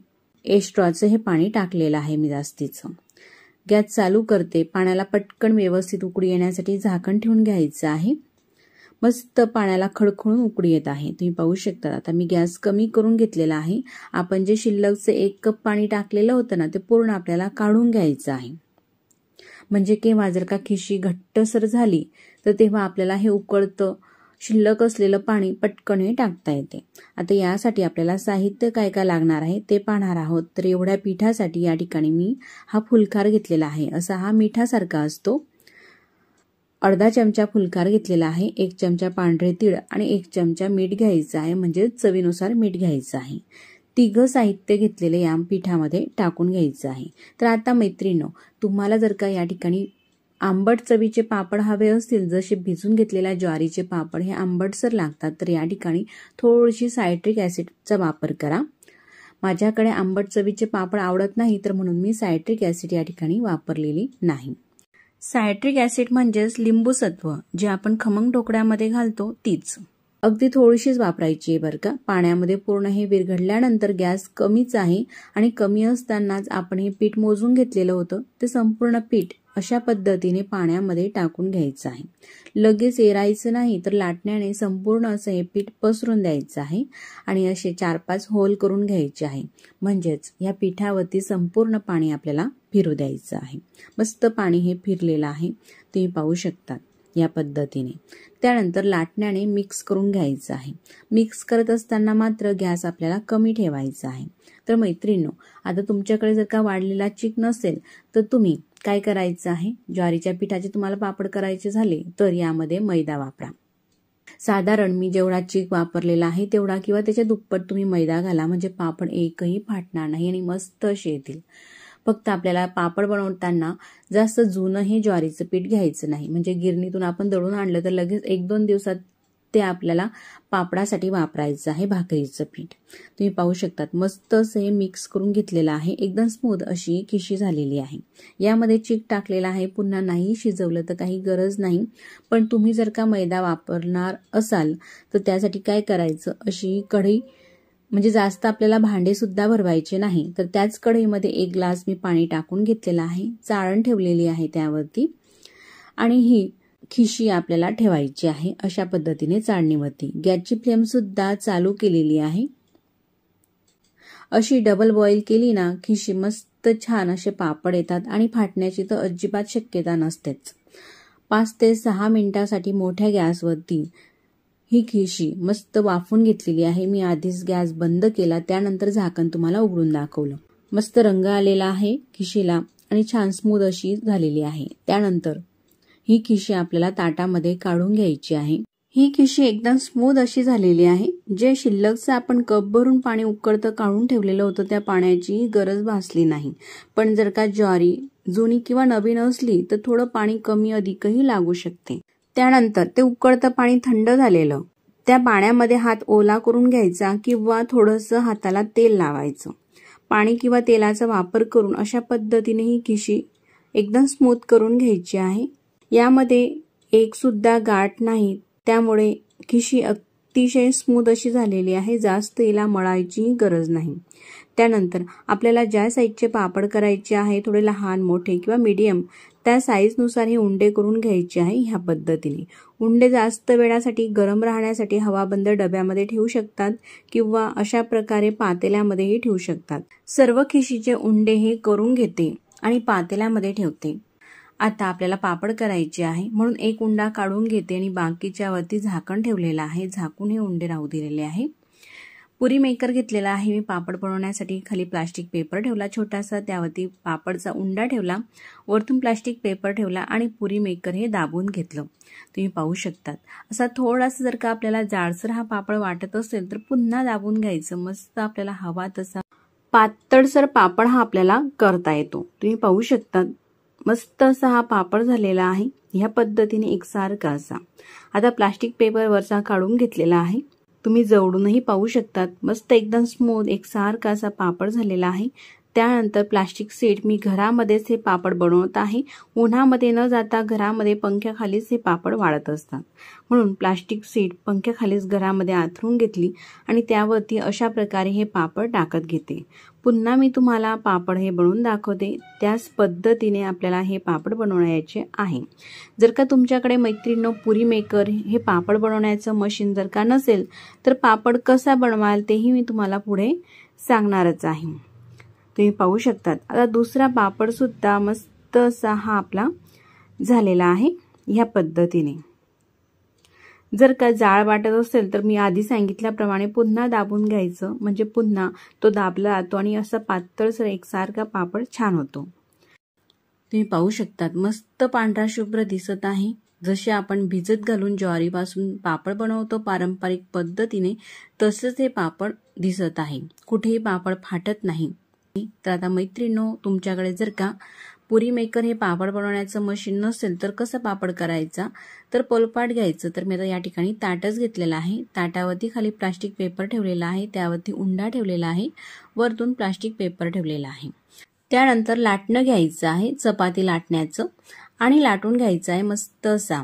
एक्स्ट्राचं हे पाणी टाकलेलं आहे मी जास्तीचं. गॅस चालू करते. पाण्याला पटकन व्यवस्थित उकळी येण्यासाठी झाकण ठेवून घ्यायचं आहे. मस्त पाण्याला खळखळून उकळी येत आहे. तुम्ही पाहू शकता. आता मी गॅस कमी करून घेतलेला आहे. आपण जे शिल्लकचे 1 कप पाणी टाकलेलं होतं ना, ते पूर्ण आपल्याला काढून घ्यायचं आहे. म्हणजे केव्हा जर का खिशी घट्टसर झाली तर तेव्हा आपल्याला हे उकळतं शिल्लक असलेलं पाणी पटकन हे टाकता येते. आता यासाठी आपल्याला साहित्य काय काय लागणार आहे ते पाहणार आहोत. तर एवढ्या पिठासाठी या ठिकाणी मी हा फुलकार घेतलेला आहे. असा हा मिठासारखा असतो. अर्धा चमचा फुलकार घेतलेला आहे. 1 चमचा पांढरे तीळ आणि 1 चमचा मीठ घ्यायचं आहे, म्हणजे चवीनुसार मीठ घ्यायचं आहे. 3 साहित्य घेतलेले या पिठामध्ये टाकून घ्यायचं आहे. तर आता मैत्रिणींनो, तुम्हाला जर का या ठिकाणी आंबट चवीचे पापड हवे असतील, जसे भिजून घेतलेल्या ज्वारीचे पापड हे आंबटसर लागतात, तर या ठिकाणी थोडीशी सायट्रिक ॲसिडचा वापर करा. माझ्याकडे आंबट चवीचे पापड आवडत नाही, तर म्हणून मी सायट्रिक ॲसिड या ठिकाणी वापरलेली नाही. सायट्रिक ॲसिड म्हणजेच लिंबू सत्व, जे आपण खमंग ढोकळ्यामध्ये घालतो तीच. अगदी थोडीशीच वापरायची आहे बरं का. पाण्यामध्ये पूर्ण हे विरघळल्यानंतर गॅस कमीच आहे आणि कमी असतानाच आपण हे पीठ मोजून घेतलेलं होतं, ते संपूर्ण पीठ अशा पद्धतीने पाण्यामध्ये टाकून घ्यायचं आहे. लगेच एरायचं नाही, तर लाटण्याने संपूर्ण असं हे पीठ पसरून द्यायचं आहे आणि असे 4-5 होल करून घ्यायचे आहे. म्हणजेच या पिठावरती संपूर्ण पाणी आपल्याला फिरू द्यायचं आहे. मस्त पाणी हे फिरलेलं आहे, तुम्ही पाहू शकतात या पद्धतीने. त्यानंतर लाटण्याने मिक्स करून घ्यायचं आहे. मिक्स करत असताना मात्र गॅस आपल्याला कमी ठेवायचा आहे. तर मैत्रिणींनो, आता तुमच्याकडे जर का वाढलेला चीक नसेल तर तुम्ही काय करायचं आहे, ज्वारीच्या पिठाचे तुम्हाला पापड करायचे झाले तर यामध्ये मैदा वापरा. साधारण मी जेवढा चीक वापरलेला आहे तेवढा किंवा त्याच्या दुप्पट तुम्ही मैदा घाला, म्हणजे पापड एकही फाटणार नाही आणि मस्त असे येतील. फक्त आपल्याला पापड बनवताना जास्त जुनं हे ज्वारीचं पीठ घ्यायचं नाही, म्हणजे गिरणीतून आपण दळून आणलं तर लगेच 1-2 दिवसात ते आपल्याला पापडासाठी वापरायचं आहे भाकरीचं पीठ. तुम्ही पाहू शकतात मस्त असं हे मिक्स करून घेतलेलं आहे. एकदम स्मूथ अशी खिशी झालेली आहे. यामध्ये चीक टाकलेला आहे. पुन्हा नाही शिजवलं तर काही गरज नाही, पण तुम्ही जर का मैदा वापरणार असाल तर त्यासाठी काय करायचं, अशी कढई, म्हणजे जास्त आपल्याला भांडे सुद्धा भरवायचे नाही, तर त्याच कढईमध्ये 1 ग्लास मी पाणी टाकून घेतलेलं आहे. चाळण ठेवलेली आहे त्यावरती आणि ही खिशी आपल्याला ठेवायची आहे अशा पद्धतीने चाळणीवरती. गॅसची फ्लेम सुद्धा चालू केलेली आहे. अशी डबल बॉईल केली ना खिशी मस्त छान असे पापड येतात आणि फाटण्याची तर अजिबात शक्यता नसतेच. 5 ते 6 मिनिटांसाठी मोठ्या गॅसवरती ही खिशी मस्त वाफून घेतलेली आहे. मी आधीच गॅस बंद केला, त्यानंतर झाकण तुम्हाला उघडून दाखवलं. मस्त रंग आलेला आहे खिशीला आणि छान स्मूथ अशी झालेली आहे. त्यानंतर ही खिशी आपल्याला ताटामध्ये काढून घ्यायची आहे. ही खिशी एकदम स्मूथ अशी झालेली आहे. जे शिल्लकचं आपण कप भरून पाणी उकळतं काढून ठेवलेलं होतं त्या पाण्याची गरज भासली नाही. पण जर का ज्वारी जुनी किंवा नवीन असली तर थोडं पाणी कमी अधिकही लागू शकते. त्यानंतर ते उकळतं पाणी थंड झालेलं, त्या पाण्यामध्ये हात ओला करून घ्यायचा किंवा थोडंसं हाताला तेल लावायचं. पाणी किंवा तेलाचा वापर करून अशा पद्धतीने ही खिशी एकदम स्मूथ करून घ्यायची आहे. यामध्ये एक सुद्धा गाठ नाही, त्यामुळे खिशी अतिशय स्मूथ अशी झालेली आहे. जास्त हिला मळायची गरज नाही. त्यानंतर आपल्याला ज्या साईजचे पापड करायचे आहे, थोडे लहान मोठे किंवा मीडियम, त्या साईजनुसार हे उंडे करून घ्यायचे आहे. ह्या पद्धतीने उंडे जास्त वेळासाठी गरम राहण्यासाठी हवाबंद डब्यामध्ये ठेवू शकतात किंवा अशा प्रकारे पातेल्यामध्येही ठेवू शकतात. सर्व खिशीचे उंडे हे करून घेते आणि पातेल्यामध्ये ठेवते. आता आपल्याला पापड करायचे आहे म्हणून एक उंडा काढून घेते आणि बाकीच्यावरती झाकण ठेवलेलं आहे. झाकून हे उंडे राहू दिलेले आहे. पुरी मेकर घेतलेला आहे मी पापड बनवण्यासाठी. खाली प्लास्टिक पेपर ठेवला छोटासा, त्यावरती पापडचा उंडा ठेवला, वरतून प्लास्टिक पेपर ठेवला आणि पुरी मेकर हे दाबून घेतलं. तुम्ही पाहू शकतात असा थोडासा जर का आपल्याला जाडसर हा पापड वाटत असेल तर पुन्हा दाबून घ्यायचं. मस्त आपल्याला हवा तसा पातळसर पापड हा आपल्याला करता येतो. तुम्ही पाहू शकतात मस्त असा हा पापड झालेला आहे. ह्या पद्धतीने एकसारखा असा. आता प्लास्टिक पेपर वरचा काढून घेतलेला आहे. तुम्ही जवळूनही पाहू शकतात मस्त एकदम स्मूथ एकसारखा असा पापड झालेला आहे. त्यानंतर प्लास्टिक सीट मी घरामध्येच हे पापड बनवत आहे. उन्हामध्ये न जाता घरामध्ये पंख्याखालीच हे पापड वाळत असतात, म्हणून प्लास्टिक सीट पंख्याखालीच घरामध्ये आथरून घेतली आणि त्यावरती अशा प्रकारे हे पापड टाकत घेते. पुन्हा मी तुम्हाला पापड हे बनवून दाखवते. त्याच पद्धतीने आपल्याला हे पापड बनवायचे आहे. जर का तुमच्याकडे मैत्रिणींनो पुरी मेकर हे पापड बनवण्याचं मशीन जर का नसेल तर पापड कसा बनवाल तेही मी तुम्हाला पुढे सांगणारच आहे. तुम्ही पाहू शकतात आता दुसरा पापड सुद्धा मस्त असा हा आपला झालेला आहे. ह्या पद्धतीने जर का जाळ वाटत असेल तर मी आधी सांगितल्याप्रमाणे पुन्हा दाबून घ्यायचं, म्हणजे पुन्हा तो दाबला जातो आणि असा पातळसर एकसारखा पापड छान होतो. तुम्ही पाहू शकतात मस्त पांढरा शुभ्र दिसत आहे. जसे आपण भिजत घालून ज्वारीपासून पापड बनवतो पारंपरिक पद्धतीने, तसंच हे पापड दिसत आहे. कुठेही पापड फाटत नाही. तर आता मैत्रिणींनो, तुमच्याकडे जर का पुरी मेकर हे पापड बनवण्याचं मशीन नसेल तर कसं पापड करायचा, तर पोलपाट घ्यायचं. तर मी आता या ठिकाणी ताटच घेतलेला आहे. ताटावरती खाली प्लास्टिक पेपर ठेवलेला आहे, त्यावरती उंडा ठेवलेला आहे, वरतून प्लास्टिक पेपर ठेवलेला आहे. त्यानंतर लाटणं घ्यायचं आहे, चपाती लाटण्याचं, आणि लाटून घ्यायचं आहे मस्त असा.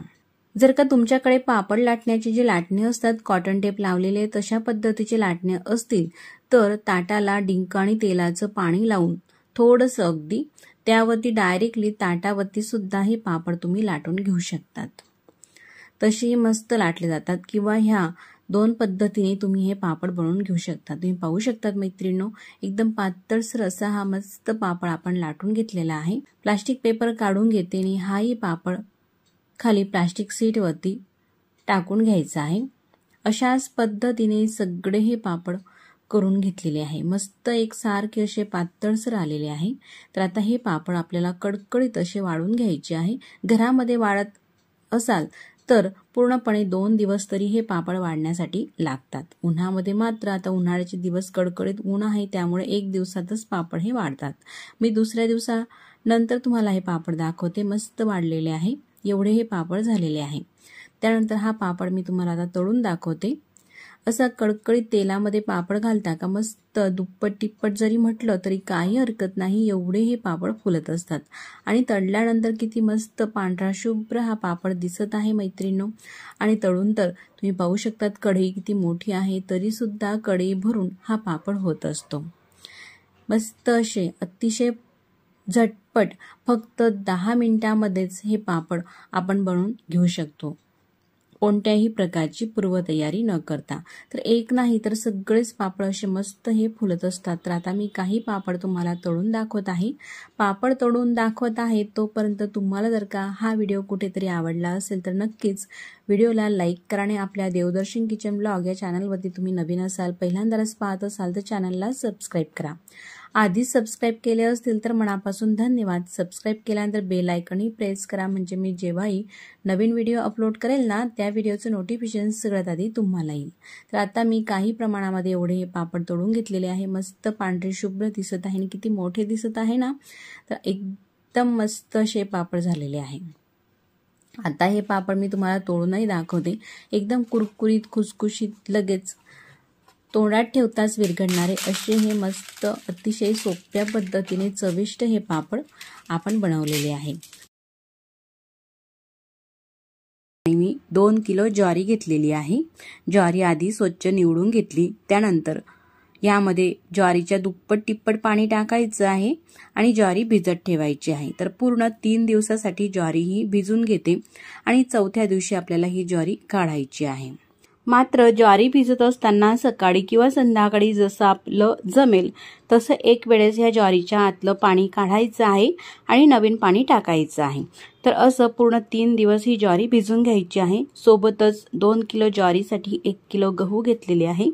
जर का तुमच्याकडे पापड लाटण्याचे जे लाटणे असतात कॉटन टेप लावलेले तशा पद्धतीचे लाटणे असतील तर ताटाला डिंक आणि तेलाचं पाणी लावून थोडंसं अगदी त्यावरती डायरेक्टली ताटावरती सुद्धा हे पापड तुम्ही लाटून घेऊ शकतात. तसे मस्त लाटले जातात किंवा ह्या 2 पद्धतीने तुम्ही हे पापड बनवून घेऊ शकता. तुम्ही पाहू शकतात मैत्रिणींनो, एकदम पातळसर असा हा मस्त पापड आपण लाटून घेतलेला आहे. प्लास्टिक पेपर काढून घेते आणि हाही पापड खाली प्लास्टिक सीटवरती टाकून घ्यायचा आहे. अशाच पद्धतीने सगळे हे पापड करून घेतलेले आहे. मस्त एकसारखे असे पातळसर आलेले आहे. तर आता हे पापड आपल्याला कडकडीत असे वाळून घ्यायचे आहे. घरामध्ये वाळत असाल तर पूर्णपणे 2 दिवस तरी हे पापड वाढण्यासाठी लागतात। उन्हामध्ये मात्र आता उन्हाळ्याचे दिवस कडकडीत ऊन आहे, त्यामुळे 1 दिवसातच पापड हे वाढतात। मी दुसऱ्या दिवसानंतर तुम्हाला हे पापड दाखवते, मस्त वाढलेले आहे, एवढे हे पापड झालेले आहे। त्यानंतर हा पापड मी तुम्हाला आता तळून दाखवते। असा कडकडीत तेलामध्ये पापड घालता का मस्त दुप्पट तिप्पट जरी म्हटलं तरी काही हरकत नाही, एवढे हे पापड फुलत असतात। आणि तळल्यानंतर किती मस्त पांढरा शुभ्र हा पापड दिसत आहे मैत्रिणींनो। आणि तळून तर तुम्ही पाहू शकतात कढई किती मोठी आहे, तरी सुद्धा कढई भरून हा पापड होत असतो। मस्त असे अतिशय झटपट फक्त 10 मिनिटांमध्येच हे पापड आपण बनवून घेऊ शकतो, कोणत्याही प्रकारची पूर्वतयारी न करता। तर एक नाही तर सगळेच पापड असे मस्त हे फुलत असतात। तर आता मी काही पापड तुम्हाला तळून दाखवत आहे। पापड तळून दाखवत आहे तोपर्यंत तुम्हाला जर का हा व्हिडिओ कुठेतरी आवडला असेल तर नक्कीच व्हिडिओला लाईक करा आणि आपल्या देवदर्शन किचन ब्लॉग या चॅनलवरती तुम्ही नवीन असाल, पहिल्यांदाच पाहत असाल तर चॅनलला सबस्क्राईब करा। आधीच सबस्क्राईब केले असतील तर मनापासून धन्यवाद। सबस्क्राईब केल्यानंतर बेल आयकॉनही प्रेस करा, म्हणजे मी जेव्हाही नवीन व्हिडिओ अपलोड करेल ना त्या व्हिडिओचं नोटिफिकेशन सगळ्यात आधी तुम्हाला येईल। तर आता मी काही प्रमाणामध्ये एवढे हे पापड तळून घेतलेले आहे, मस्त पांढरे शुभ्र दिसत आहे आणि किती मोठे दिसत आहे ना, तर एकदम मस्त असे पापड झालेले आहे। आता हे पापड मी तुम्हाला तळूनही दाखवते, एकदम कुरकुरीत खुसखुशीत लगेच तोंडात ठेवताच विरघळणारे असे हे मस्त अतिशय सोप्या पद्धतीने चविष्ट हे पापड आपण बनवलेले आहे। मी 2 किलो ज्वारी घेतलेली आहे। ज्वारी आधी स्वच्छ निवडून घेतली, त्यानंतर यामध्ये ज्वारीच्या दुप्पट तिप्पट पाणी टाकायचं आहे आणि ज्वारी भिजत ठेवायची आहे। तर पूर्ण 3 दिवसासाठी ज्वारी ही भिजून घेते आणि चौथ्या दिवशी आपल्याला ही ज्वारी काढायची आहे। मात्र ज्वारी भिजत असताना सकाळी किंवा संध्याकाळी जसं आपलं जमेल तसं एक वेळेस ह्या ज्वारीच्या आतलं पाणी काढायचं आहे आणि नवीन पाणी टाकायचं आहे। तर असं पूर्ण 3 दिवस ही ज्वारी भिजून घ्यायची आहे। सोबतच 2 किलो ज्वारीसाठी 1 किलो गहू घेतलेले आहे।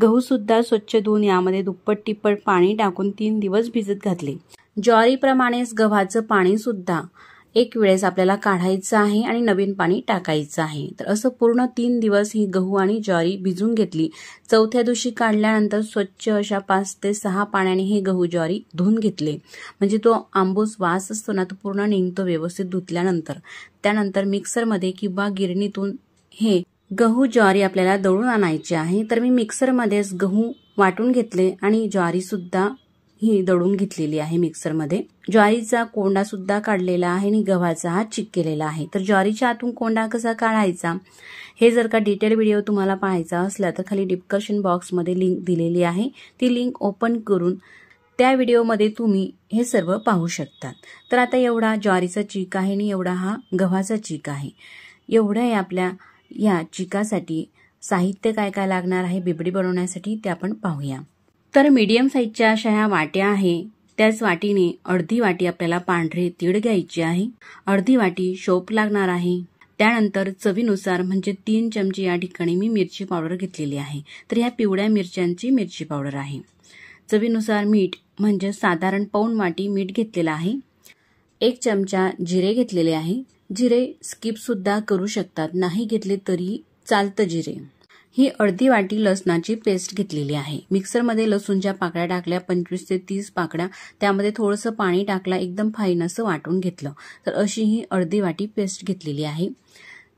गहू सुद्धा स्वच्छ धुवून यामध्ये दुप्पट तिप्पट पाणी टाकून 3 दिवस भिजत घातले। ज्वारीप्रमाणेच गव्हाचं पाणी सुद्धा एक वेळेस आपल्याला काढायचं आहे आणि नवीन पाणी टाकायचं आहे। तर असं पूर्ण 3 दिवस ही गहू आणि ज्वारी भिजून घेतली। चौथ्या दिवशी काढल्यानंतर स्वच्छ अशा 5 ते 6 पाण्याने हे गहू ज्वारी धुवून घेतले, म्हणजे तो आंबूस वास असतो ना तो पूर्ण निघतो व्यवस्थित धुतल्यानंतर। त्यानंतर मिक्सरमध्ये किंवा गिरणीतून हे गहू ज्वारी आपल्याला दळून आणायचे आहे। तर मी मिक्सरमध्येच गहू वाटून घेतले आणि ज्वारी सुद्धा ही दळून घेतलेली आहे मिक्सरमध्ये। ज्वारीचा कोंडा सुद्धा काढलेला आहे आणि गव्हाचा हा चिक केलेला आहे। तर ज्वारीच्या आतून कोंडा कसा काढायचा हे जर का डिटेल व्हिडिओ तुम्हाला पाहायचा असला तर खाली डिस्क्रिप्शन बॉक्समध्ये लिंक दिलेली आहे, ती लिंक ओपन करून त्या व्हिडिओमध्ये तुम्ही हे सर्व पाहू शकतात। तर आता एवढा ज्वारीचा चीक आहे आणि एवढा हा गव्हाचा चीक आहे। एवढं आहे आपल्या या चिकासाठी साहित्य काय काय लागणार आहे बिबडी बनवण्यासाठी ते आपण पाहूया। तर मीडियम साईजच्या अशा ह्या वाट्या आहे, त्याच वाटीने अर्धी वाटी आपल्याला पांढरे तीळ घ्यायचे आहे, अर्धी वाटी शोप लागणार आहे। त्यानंतर चवीनुसार म्हणजे 3 चमचे या ठिकाणी मी मिरची पावडर घेतलेली आहे। तर ह्या पिवळ्या मिरच्यांची मिरची पावडर आहे। चवीनुसार मीठ म्हणजे साधारण पाऊण वाटी मीठ घेतलेला आहे। 1 चमचा जिरे घेतलेले आहे। जिरे स्किप सुद्धा करू शकतात, नाही घेतले तरी चालतं जिरे। ही अर्धी वाटी लसणाची पेस्ट घेतलेली आहे। मिक्सरमध्ये लसूणच्या पाकळ्या टाकल्या 25 ते 30 पाकळ्या, त्यामध्ये थोडंसं पाणी टाकलं, एकदम फाईन असं वाटून घेतलं। तर अशी ही अर्धी वाटी पेस्ट घेतलेली आहे।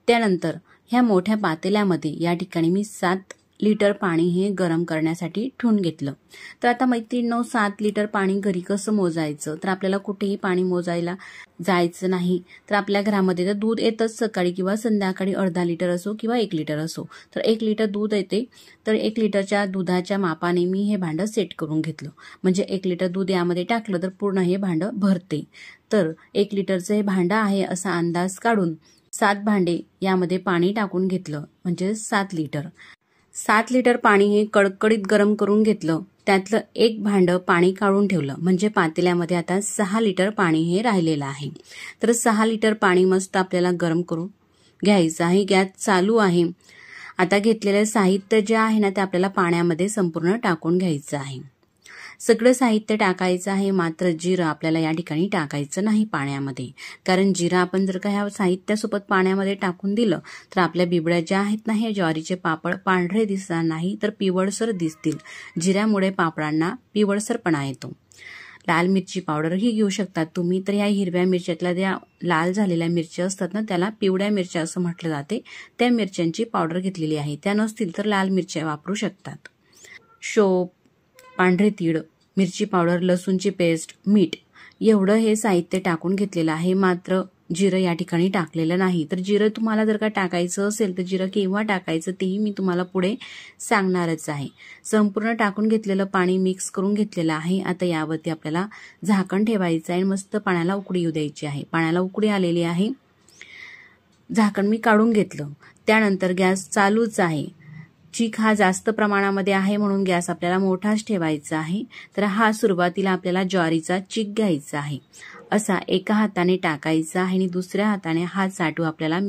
त्यानंतर ह्या मोठ्या पातेल्यामध्ये या ठिकाणी मी 7 लिटर पाणी हे गरम करण्यासाठी ठेवून घेतलं। तर आता मैत्रिणींनो 7 लिटर पाणी घरी कसं मोजायचं, तर आपल्याला कुठेही पाणी मोजायला जायचं नाही। तर आपल्या घरामध्ये तर दूध येतच सकाळी किंवा संध्याकाळी, अर्धा लिटर असो किंवा 1 लिटर असो। तर 1 लिटर दूध येते, तर 1 लिटरच्या दुधाच्या मापाने मी हे भांडं सेट करून घेतलं, म्हणजे 1 लिटर दूध यामध्ये टाकलं तर पूर्ण हे भांडं भरते। तर 1 लिटरचं हे भांडं आहे असा अंदाज काढून 7 भांडे यामध्ये पाणी टाकून घेतलं, म्हणजे 7 लिटर। 7 लिटर पाणी हे कडकडीत गरम करून घेतलं, त्यातलं 1 भांडं पाणी काढून ठेवलं, म्हणजे पातेल्यामध्ये आता 6 लिटर पाणी हे राहिलेलं आहे। तर 6 लिटर पाणी मस्त आपल्याला गरम करून घ्यायचं आहे। गॅस चालू आहे। आता घेतलेलं साहित्य जे आहे ना ते आपल्याला पाण्यामध्ये संपूर्ण टाकून घ्यायचं आहे। सगळं साहित्य टाकायचं आहे, मात्र जिरं आपल्याला या ठिकाणी टाकायचं नाही पाण्यामध्ये, कारण जिरं आपण जर का ह्या साहित्यासोबत पाण्यामध्ये टाकून दिलं तर आपल्या बिबड्या ज्या आहेत ना, हे ज्वारीचे पापड पांढरे दिसणार नाही तर पिवळसर दिसतील. जिऱ्यामुळे पापडांना पिवळसरपणा येतो. लाल मिरची पावडरही घेऊ शकतात तुम्ही. तर ह्या हिरव्या मिरच्यातल्या ज्या लाल झालेल्या मिरच्या असतात ना, त्याला पिवळ्या मिरच्या असं म्हटलं जाते. त्या मिरच्यांची पावडर घेतलेली आहे. त्या नसतील तर लाल मिरच्या वापरू शकतात. शोप, पांढरे तीळ, मिरची पावडर, लसूणची पेस्ट, मीठ एवढं हे साहित्य टाकून घेतलेलं आहे. मात्र जिरं या ठिकाणी टाकलेलं नाही. तर जिरं तुम्हाला जर का टाकायचं असेल तर जिरं केव्हा टाकायचं तेही मी तुम्हाला पुढे सांगणारच आहे. संपूर्ण टाकून घेतलेलं पाणी मिक्स करून घेतलेलं आहे. आता यावरती आपल्याला झाकण ठेवायचं आहे. मस्त पाण्याला उकळी येऊ द्यायची आहे. पाण्याला उकळी आलेली आहे. झाकण मी काढून घेतलं. त्यानंतर गॅस चालूच आहे. चीक हा जास्त प्रमाणामध्ये आहे म्हणून गॅस आपल्याला मोठाच ठेवायचा आहे. तर हा सुरुवातीला आपल्याला ज्वारीचा चीक घ्यायचा आहे. असा एका हाताने टाकायचा आहे आणि दुसऱ्या हाताने हा चाटू आपल्याला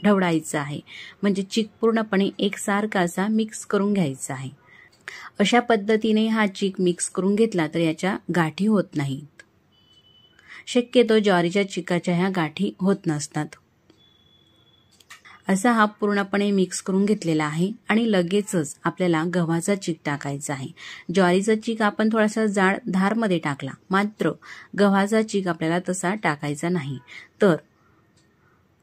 ढवळायचा आहे. म्हणजे चीक पूर्णपणे एकसारखा असा मिक्स करून घ्यायचा आहे. अशा पद्धतीने हा चीक मिक्स करून घेतला तर याच्या गाठी होत नाहीत. शक्यतो ज्वारीच्या चिकाच्या ह्या गाठी होत नसतात. असा हा पूर्णपणे मिक्स करून घेतलेला आहे आणि लगेचच आपल्याला गव्हाचा चीक टाकायचा आहे. ज्वारीचा चीक आपण थोडासा जाड धारमध्ये टाकला, मात्र गव्हाचा चीक आपल्याला तसा टाकायचा नाही. तर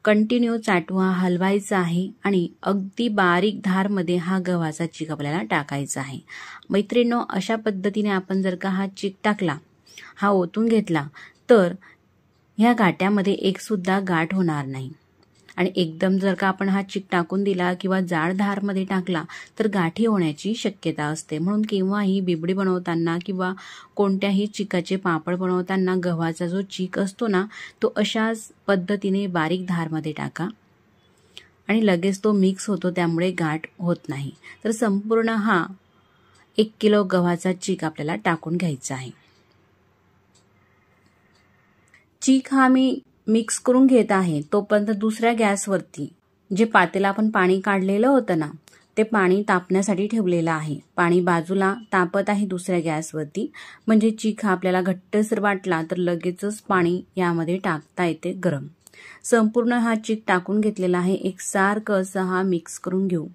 कंटिन्यू चाटू हा हलवायचा आहे आणि अगदी बारीक धारमध्ये हा गव्हाचा चीक आपल्याला टाकायचा आहे. मैत्रिणींनो, अशा पद्धतीने आपण जर का हा चीक टाकला, हा ओतून घेतला तर ह्या गाट्यामध्ये एक सुद्धा गाठ होणार नाही. आणि एकदम जर का आपण हा चीक टाकून दिला किंवा जाड धारमध्ये टाकला तर गाठी होण्याची शक्यता असते. म्हणून केव्हाही बिबडी बनवताना किंवा कोणत्याही चिकाचे पापड बनवताना गव्हाचा जो चीक असतो ना, तो अशाच पद्धतीने बारीक धारमध्ये टाका आणि लगेच तो मिक्स होतो, त्यामुळे गाठ होत नाही. तर संपूर्ण हा 1 किलो गव्हाचा चीक आपल्याला टाकून घ्यायचा आहे. चीक हा मी मिक्स करून घेत आहे. तोपर्यंत दुसऱ्या गॅसवरती जे पातेला आपण पाणी काढलेलं होतं ना, ते पाणी तापण्यासाठी ठेवलेलं आहे. पाणी बाजूला तापत आहे दुसऱ्या गॅसवरती. म्हणजे चीक हा आपल्याला घट्टसर वाटला तर लगेचच पाणी यामध्ये टाकता येते गरम. संपूर्ण हा चीक टाकून घेतलेला आहे. एकसारखं असं हा मिक्स करून घेऊ.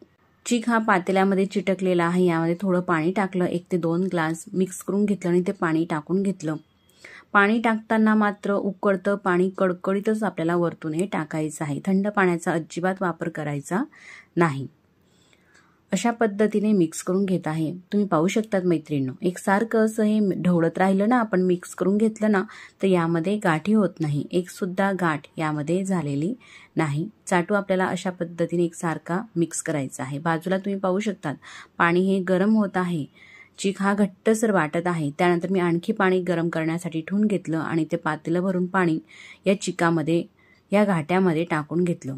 चीक हा पातेल्यामध्ये चिटकलेला आहे. यामध्ये थोडं पाणी टाकलं, 1 ते 2 ग्लास मिक्स करून घेतलं आणि ते पाणी टाकून घेतलं. पाणी टाकताना मात्र उकळतं पाणी कडकडीतच आपल्याला वरतून हे टाकायचं आहे. थंड पाण्याचा अजिबात वापर करायचा नाही. अशा पद्धतीने मिक्स करून घेत आहे. तुम्ही पाहू शकतात मैत्रिणींनो, एकसारखं असं हे ढवळत राहिलं ना, आपण मिक्स करून घेतलं ना, तर यामध्ये गाठी होत नाही. एक सुद्धा गाठ यामध्ये झालेली नाही. चाटू आपल्याला अशा पद्धतीने एकसारखा मिक्स करायचा आहे. बाजूला तुम्ही पाहू शकतात पाणी हे गरम होत आहे. चीक हा घट्टसर वाटत आहे. त्यानंतर मी आणखी पाणी गरम करण्यासाठी ठेवून घेतलं आणि ते पातेलं भरून पाणी या चिकामध्ये, या घाट्यामध्ये टाकून घेतलं.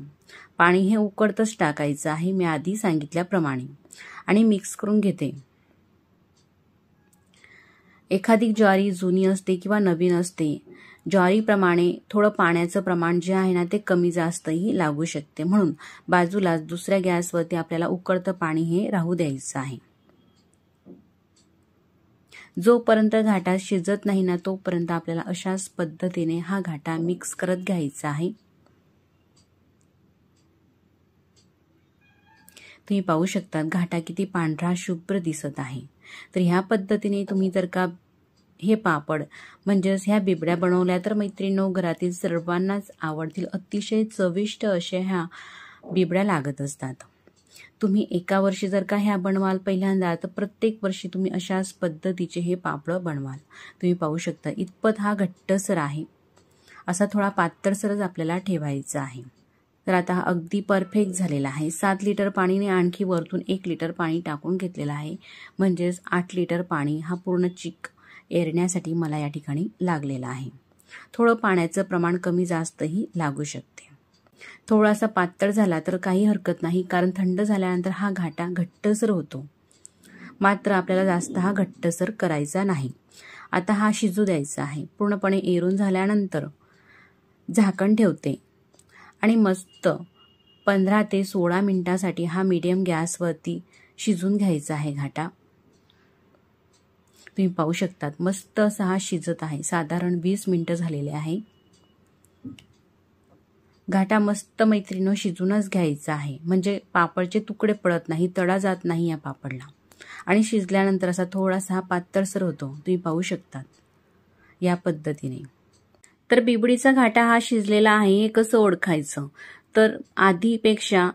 पाणी हे उकळतच टाकायचं आहे मी आधी सांगितल्याप्रमाणे आणि मिक्स करून घेते. एखादी ज्वारी जुनी असते किंवा नवीन असते, ज्वारीप्रमाणे थोडं पाण्याचं प्रमाण जे आहे ना, ते कमी जास्तही लागू शकते. म्हणून बाजूला दुसऱ्या गॅसवरती आपल्याला उकळतं पाणी हे राहू द्यायचं आहे. जोपर्यंत घाटा शिजत नाही ना, तोपर्यंत आपल्याला अशाच पद्धतीने हा घाटा मिक्स करत घ्यायचा आहे. तुम्ही पाहू शकता घाटा किती पांढरा शुभ्र दिसत आहे. तर ह्या पद्धतीने तुम्ही जर का हे पापड म्हणजेच ह्या बिबड्या बनवल्या तर मैत्रिणींनो, घरातील सर्वांनाच आवडतील. अतिशय चविष्ट अशा ह्या बिबड्या लागत असतात. तुम्ही एका वर्षी जर का ह्या बनवाल पहिल्यांदा, तर प्रत्येक वर्षी तुम्ही अशाच पद्धतीचे हे पापड बनवाल. तुम्ही पाहू शकता इतपत हा घट्टसर आहे. असा थोडा पातळसरच आपल्याला ठेवायचा आहे. तर आता हा अगदी परफेक्ट झालेला आहे. 7 लिटर पाणीने आणखी वरतून 1 लिटर पाणी टाकून घेतलेलं आहे. म्हणजेच 8 लिटर पाणी हा पूर्ण चीक एरण्यासाठी मला या ठिकाणी लागलेला आहे. थोडं पाण्याचं प्रमाण कमी जास्तही लागू शकते. थोडासा पातळ झाला तर काही हरकत नाही, कारण थंड झाल्यानंतर हा घाटा घट्टसर होतो. मात्र आपल्याला जास्त हा घट्टसर करायचा नाही. आता हा शिजू द्यायचा आहे. पूर्णपणे एरून झाल्यानंतर झाकण ठेवते आणि मस्त 15 ते 16 मिनिटांसाठी हा मीडियम गॅसवरती शिजून घ्यायचा आहे घाटा. तुम्ही पाहू शकतात मस्त असा हा शिजत आहे. साधारण 20 मिनिटं झालेले आहे. घाटा मस्त मैत्रिणींनो शिजूनच घ्यायचा आहे, म्हणजे पापडचे तुकडे पडत नाही, तडा जात नाही या पापडला. आणि शिजल्यानंतर असा थोडासा पातळसर होतो, तुम्ही पाहू शकतात या पद्धतीने. तर बिबडीचा घाटा हा शिजलेला आहे हे कसं ओळखायचं, तर आधीपेक्षा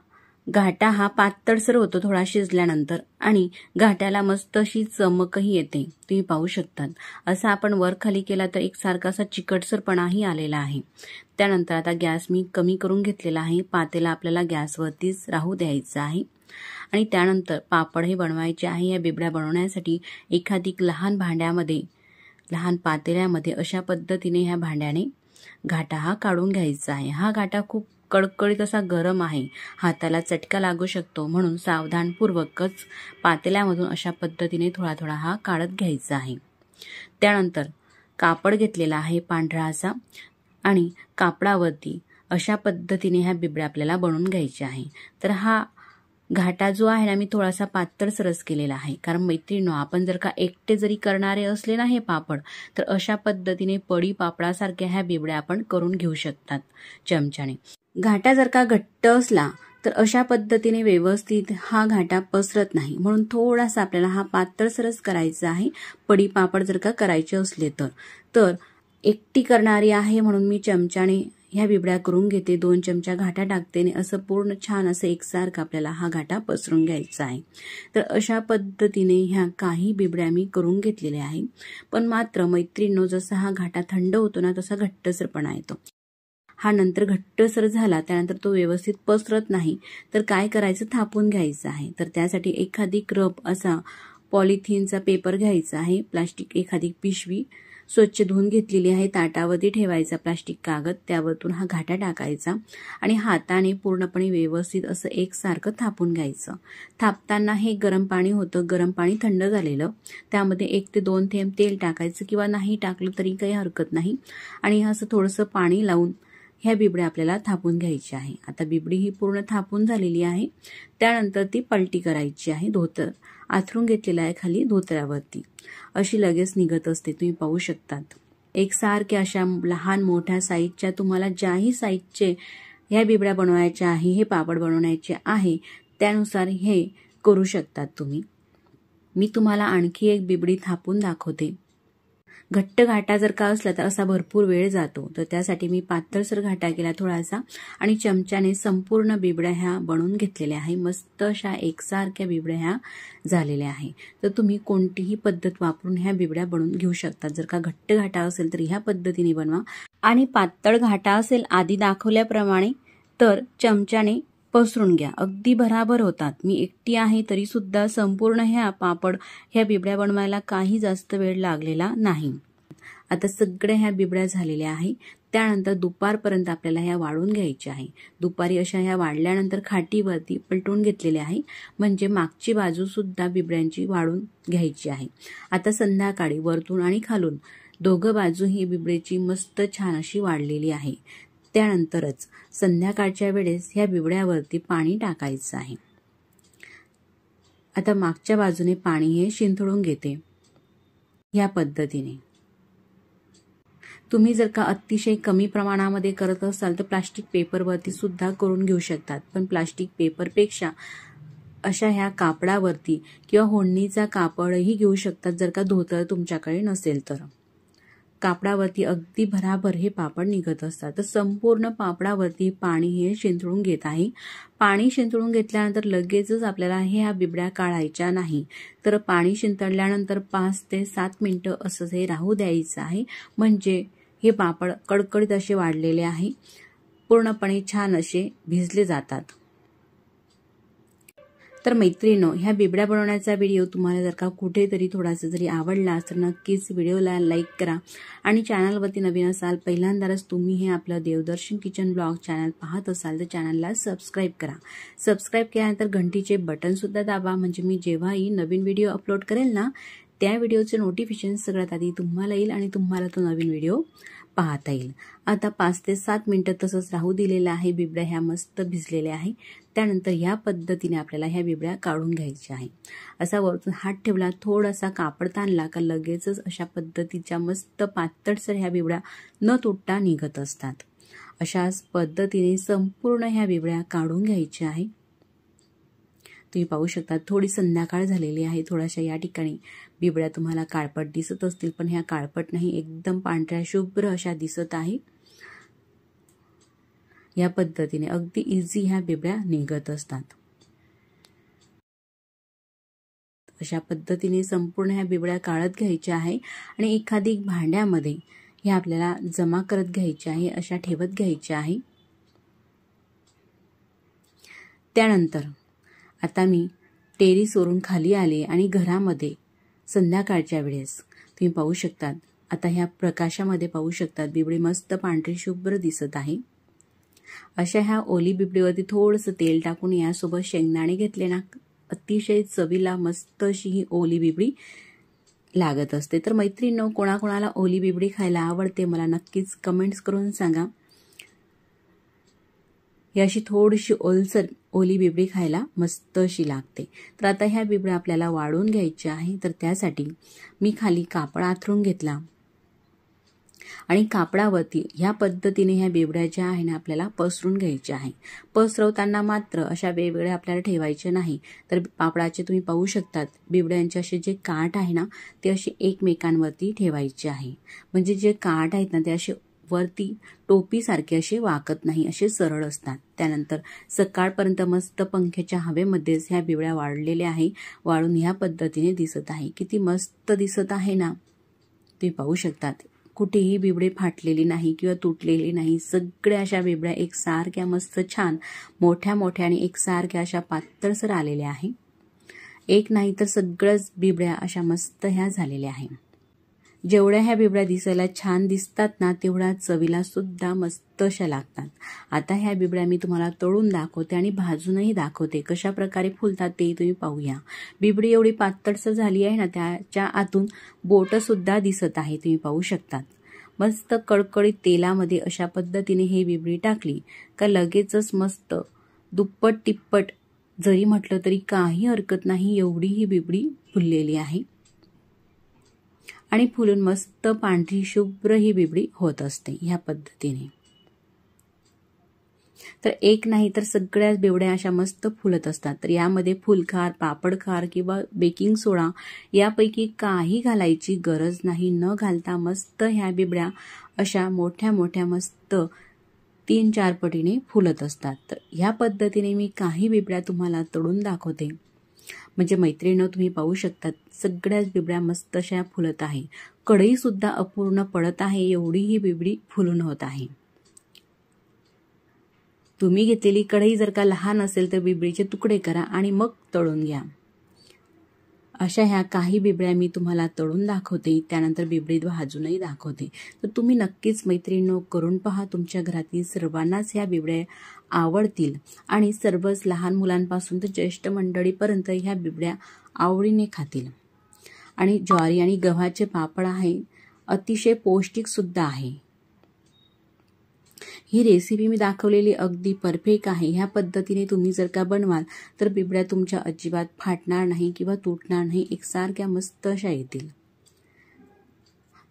घाटा हा पातळसर होतो थोडा शिजल्यानंतर आणि घाट्याला मस्त अशी चमकही येते, तुम्ही पाहू शकतात. असा आपण वर खाली केला तर एकसारखा असा चिकटसरपणाही आलेला आहे. त्यानंतर आता गॅस मी कमी करून घेतलेला आहे. पातेला आपल्याला गॅसवरतीच राहू द्यायचं आहे. आणि त्यानंतर पापड हे बनवायचे आहे. या बिबड्या बनवण्यासाठी एखादी लहान भांड्यामध्ये, लहान पातेल्यामध्ये अशा पद्धतीने ह्या भांड्याने घाटा हा काढून घ्यायचा आहे. हा घाटा खूप कडकडीत असा गरम आहे, हाताला चटका लागू शकतो, म्हणून सावधानपूर्वकच पातेल्यामधून अशा पद्धतीने थोडा थोडा हा काढत घ्यायचा आहे. त्यानंतर कापड घेतलेला आहे पांढरा असा आणि कापडावरती अशा पद्धतीने ह्या बिबड्या आपल्याला बनवून घ्यायच्या आहे. तर हा घाटा जो आहे ना मी थोडासा पातळ सरस केलेला आहे, कारण मैत्रिणींनो आपण जर का एकटे जरी करणारे असले ना हे पापड, तर अशा पद्धतीने पडी पापडासारख्या ह्या बिबड्या आपण करून घेऊ शकतात चमच्याने. घाटा जर का घट्ट असला तर अशा पद्धतीने व्यवस्थित हा घाटा पसरत नाही, म्हणून थोडासा आपल्याला हा पातळ सरस करायचा आहे. पडी पापड जर का करायचे असले तर एकटी करणारी आहे म्हणून मी चमच्याने ह्या बिबड्या करून घेते. 2 चमचा घाटा टाकते, असं पूर्ण छान असं एकसारखं आपल्याला हा घाटा पसरून घ्यायचा आहे. तर अशा पद्धतीने ह्या काही बिबड्या मी करून घेतलेल्या आहे. पण मात्र मैत्रिणींनो जसा हा घाटा थंड होतो ना तसा घट्टसरपणा येतो. हा नंतर घट्टसर झाला त्यानंतर तो व्यवस्थित पसरत नाही, तर काय करायचं, थापून घ्यायचं आहे. तर त्यासाठी एखादी रब असा पॉलिथिनचा पेपर घ्यायचा आहे. प्लास्टिक एखादी पिशवी स्वच्छ धुवून घेतलेली आहे, ताटावरती ठेवायचा प्लास्टिक कागद, त्यावरतून हा घाटा टाकायचा आणि हाताने पूर्णपणे व्यवस्थित असं एकसारखं थापून घ्यायचं. थापताना हे गरम पाणी होतं, गरम पाणी थंड झालेलं, त्यामध्ये 1 ते 2 थेंब तेल टाकायचं किंवा नाही टाकलं तरी काही हरकत नाही. आणि असं थोडंसं पाणी लावून ह्या बिबड्या आपल्याला थापून घ्यायची आहे. आता बिबडी ही पूर्ण थापून झालेली आहे. त्यानंतर ती पलटी करायची आहे. धोतर आथरून घेतलेला आहे खाली धोतरावरती, अशी लगेच निघत असते, तुम्ही पाहू शकतात. एकसारख्या अशा लहान मोठ्या साईजच्या तुम्हाला ज्याही साईजचे ह्या बिबड्या बनवायच्या आहे, हे पापड बनवण्याचे आहे, त्यानुसार हे करू शकतात तुम्ही. मी तुम्हाला आणखी एक बिबडी थापून दाखवते. घट्ट घाटा जर का असला तर असा भरपूर वेळ जातो, तर त्यासाठी मी पातळसर घाटा केला थोडासा आणि चमच्याने संपूर्ण बिबड्या ह्या बनवून घेतलेल्या आहे. मस्त अशा एकसारख्या बिबड्या ह्या झालेल्या आहे. तर तुम्ही कोणतीही पद्धत वापरून ह्या बिबड्या बनवून घेऊ शकता. जर का घट्ट घाटा असेल तर ह्या पद्धतीने बनवा आणि पातळ घाटा असेल आधी दाखवल्याप्रमाणे तर चमच्याने पसरून घ्या, अगदी भराभर होतात. मी एकटी आहे तरी सुद्धा संपूर्ण ह्या पापड ह्या बिबड्या बनवायला काही जास्त वेळ लागलेला नाही. आता सगळ्या ह्या बिबड्या झालेल्या आहे. त्यानंतर दुपारपर्यंत आपल्याला ह्या वाळून घ्यायच्या आहे. दुपारी अशा ह्या वाळल्यानंतर खाटीवरती पलटून घेतलेल्या आहे, म्हणजे मागची बाजू सुद्धा बिबड्यांची वाळून घ्यायची आहे. आता संध्याकाळी वरतून आणि खालून दोघं बाजू ही बिबड्याची मस्त छान अशी वाढलेली आहे. त्यानंतरच संध्याकाळच्या वेळेस ह्या बिबड्यावरती पाणी टाकायचं आहे. आता मागच्या बाजूने पाणी हे शिंतळून घेते या पद्धतीने. तुम्ही जर का अतिशय कमी प्रमाणामध्ये करत असाल तर प्लास्टिक पेपरवरती सुद्धा करून घेऊ शकतात, पण प्लास्टिक पेपरपेक्षा अशा ह्या कापडावरती किंवा होडणीचा कापडही घेऊ शकतात जर का धोतर तुमच्याकडे नसेल तर. कापडावरती अगदी भराभर हे पापड निघत असतात. तर संपूर्ण पापडावरती पाणी हे शिंतळून घेत आहे. पाणी शिंतळून घेतल्यानंतर लगेचच आपल्याला ह्या बिबड्या काढायच्या नाही, तर पाणी शिंतळल्यानंतर 5 ते 7 मिनिटं असं हे राहू द्यायचं आहे, म्हणजे हे पापड कडकडीत असे वाढलेले आहे, पूर्णपणे छान असे भिजले जातात. तर मैत्रिणींनो, ह्या बिबड्या बनवण्याचा व्हिडिओ तुम्हाला जर का कुठेतरी थोडासा जरी आवडला तर नक्कीच व्हिडिओला लाईक करा आणि चॅनलवरती नवीन असाल, पहिल्यांदाच तुम्ही हे आपलं देवदर्शन किचन ब्लॉग चॅनल पाहत असाल तर चॅनलला सबस्क्राईब करा. सबस्क्राईब केल्यानंतर घंटीचे बटन सुद्धा दाबा, म्हणजे मी जेव्हाही नवीन व्हिडिओ अपलोड करेल ना त्या व्हिडिओचे नोटिफिकेशन सगळ्यात आधी तुम्हाला येईल आणि तुम्हाला तो नवीन व्हिडिओ पाहता येईल। आता 5 ते 7 मिनिटं तसंच राहू दिलेलं आहे। बिबड्या ह्या मस्त भिजलेल्या आहे। त्यानंतर ह्या पद्धतीने आपल्याला ह्या बिबड्या काढून घ्यायच्या आहे। असा वरतून हात ठेवला, थोडासा कापड ताणला का लगेचच अशा पद्धतीच्या मस्त पातळसर ह्या बिबड्या न तुटता निघत असतात। अशाच पद्धतीने संपूर्ण ह्या बिबड्या काढून घ्यायच्या आहे। तुम्ही पाहू शकता थोडी संध्याकाळ झालेली आहे। थोड्याशा या ठिकाणी बिबड्या तुम्हाला काळपट दिसत असतील, पण ह्या काळपट नाही, एकदम पांढऱ्या शुभ्र अशा दिसत आहे। या पद्धतीने अगदी इझी ह्या बिबड्या निघत असतात। अशा पद्धतीने संपूर्ण ह्या बिबड्या काढत घ्यायच्या आहे आणि एखादी भांड्यामध्ये हे आपल्याला जमा करत घ्यायचे आहे, अशा ठेवत घ्यायच्या आहे। त्यानंतर आता मी टेरेसवरून खाली आले आणि घरामध्ये संध्याकाळच्या वेळेस तुम्ही पाहू शकतात, आता ह्या प्रकाशामध्ये पाहू शकतात बिबडी मस्त पांढरी शुभ्र दिसत आहे। अशा ह्या ओली बिबडीवरती थोडंसं तेल टाकून यासोबत शेंगदाणे घेतले ना, अतिशय चवीला मस्त अशी ही ओली बिबडी लागत असते। तर मैत्रिणींनो, कोणाकोणाला ओली बिबडी खायला आवडते मला नक्कीच कमेंट्स करून सांगा। ही अशी थोडीशी ओलसर ओली बिबडी खायला मस्त अशी लागते। तर आता ह्या बिबड्या आपल्याला वाढून घ्यायच्या आहे। तर त्यासाठी मी खाली कापड आथरून घेतला आणि कापडावरती ह्या पद्धतीने ह्या बिबड्या ज्या आहे ना आपल्याला पसरून घ्यायच्या आहे। पसरवताना मात्र अशा वेगवेगळ्या आपल्याला ठेवायचे नाही। तर कापडाचे तुम्ही पाहू शकतात बिबड्यांचे असे जे काठ आहे ना ते असे एकमेकांवरती ठेवायचे आहे, म्हणजे जे काठ आहेत ना ते असे वरती टोपीसारखे असे वाकत नाही, असे सरळ असतात। त्यानंतर सकाळपर्यंत मस्त पंख्याच्या हवेमध्येच ह्या बिबड्या वाढलेल्या आहे, वाळून ह्या पद्धतीने दिसत आहे। किती मस्त दिसत आहे ना, तुम्ही पाहू शकतात कुठेही बिबडे फाटलेली नाही किंवा तुटलेली नाही। सगळ्या अशा बिबड्या एकसारख्या मस्त छान मोठ्या मोठ्या आणि एकसारख्या अशा पातळसर आलेल्या आहे। एक नाही तर सगळ्याच बिबड्या अशा मस्त ह्या झालेल्या आहे। जेवढ्या ह्या बिबड्या दिसायला छान दिसतात ना तेवढ्या चवीला सुद्धा मस्त अशा लागतात। आता ह्या बिबड्या मी तुम्हाला तळून दाखवते आणि भाजूनही दाखवते, कशा प्रकारे फुलतात ते तुम्ही पाहूया। बिबडी एवढी पातळसर झाली आहे ना, त्याच्या आतून बोट सुद्धा दिसत आहे, तुम्ही पाहू शकतात। मस्त कडकडीत तेलामध्ये अशा पद्धतीने हे बिबडी टाकली का लगेचच मस्त दुप्पट तिप्पट जरी म्हटलं तरी काही हरकत नाही, एवढी ही बिबडी फुललेली आहे आणि फुलून मस्त पांढरी शुभ्र ही बिबडी होत असते ह्या पद्धतीने। तर एक नाही तर सगळ्याच बिबड्या अशा मस्त फुलत असतात। तर यामध्ये फुलखार, पापडखार किंवा बेकिंग सोडा यापैकी काही घालायची गरज नाही। न घालता मस्त ह्या बिबड्या अशा मोठ्या मोठ्या मस्त 3-4 पटीने फुलत असतात। तर ह्या पद्धतीने मी काही बिबड्या तुम्हाला तळून दाखवते, म्हणजे मैत्रिणींनो तुम्ही पाहू शकतात सगळ्याच बिबड्या मस्त अशा फुलत आहे। कढई सुद्धा अपूर्ण पडत आहे, एवढी ही बिबडी फुलून होत आहे। तुम्ही घेतलेली कढई जर का लहान असेल तर बिबडीचे तुकडे करा आणि मग तळून घ्या। अशा ह्या काही बिबड्या मी तुम्हाला तळून दाखवते, त्यानंतर बिबडी भाजूनही दाखवते। तर तुम्ही नक्कीच मैत्रिणींनो करून पहा, तुमच्या घरातील सर्वांनाच ह्या बिबड्या आवडतील आणि सर्वच लहान मुलांपासून तर ज्येष्ठ मंडळीपर्यंत ह्या बिबड्या आवडीने खातील। आणि ज्वारी आणि गव्हाचे पापड आहे, अतिशय पौष्टिक सुद्धा आहे। ही रेसिपी मी दाखवलेली अगदी परफेक्ट आहे। ह्या पद्धतीने तुम्ही जर का बनवाल तर बिबड्या तुमच्या अजिबात फाटणार नाही किंवा तुटणार नाही, एकसारख्या मस्त अशा येतील।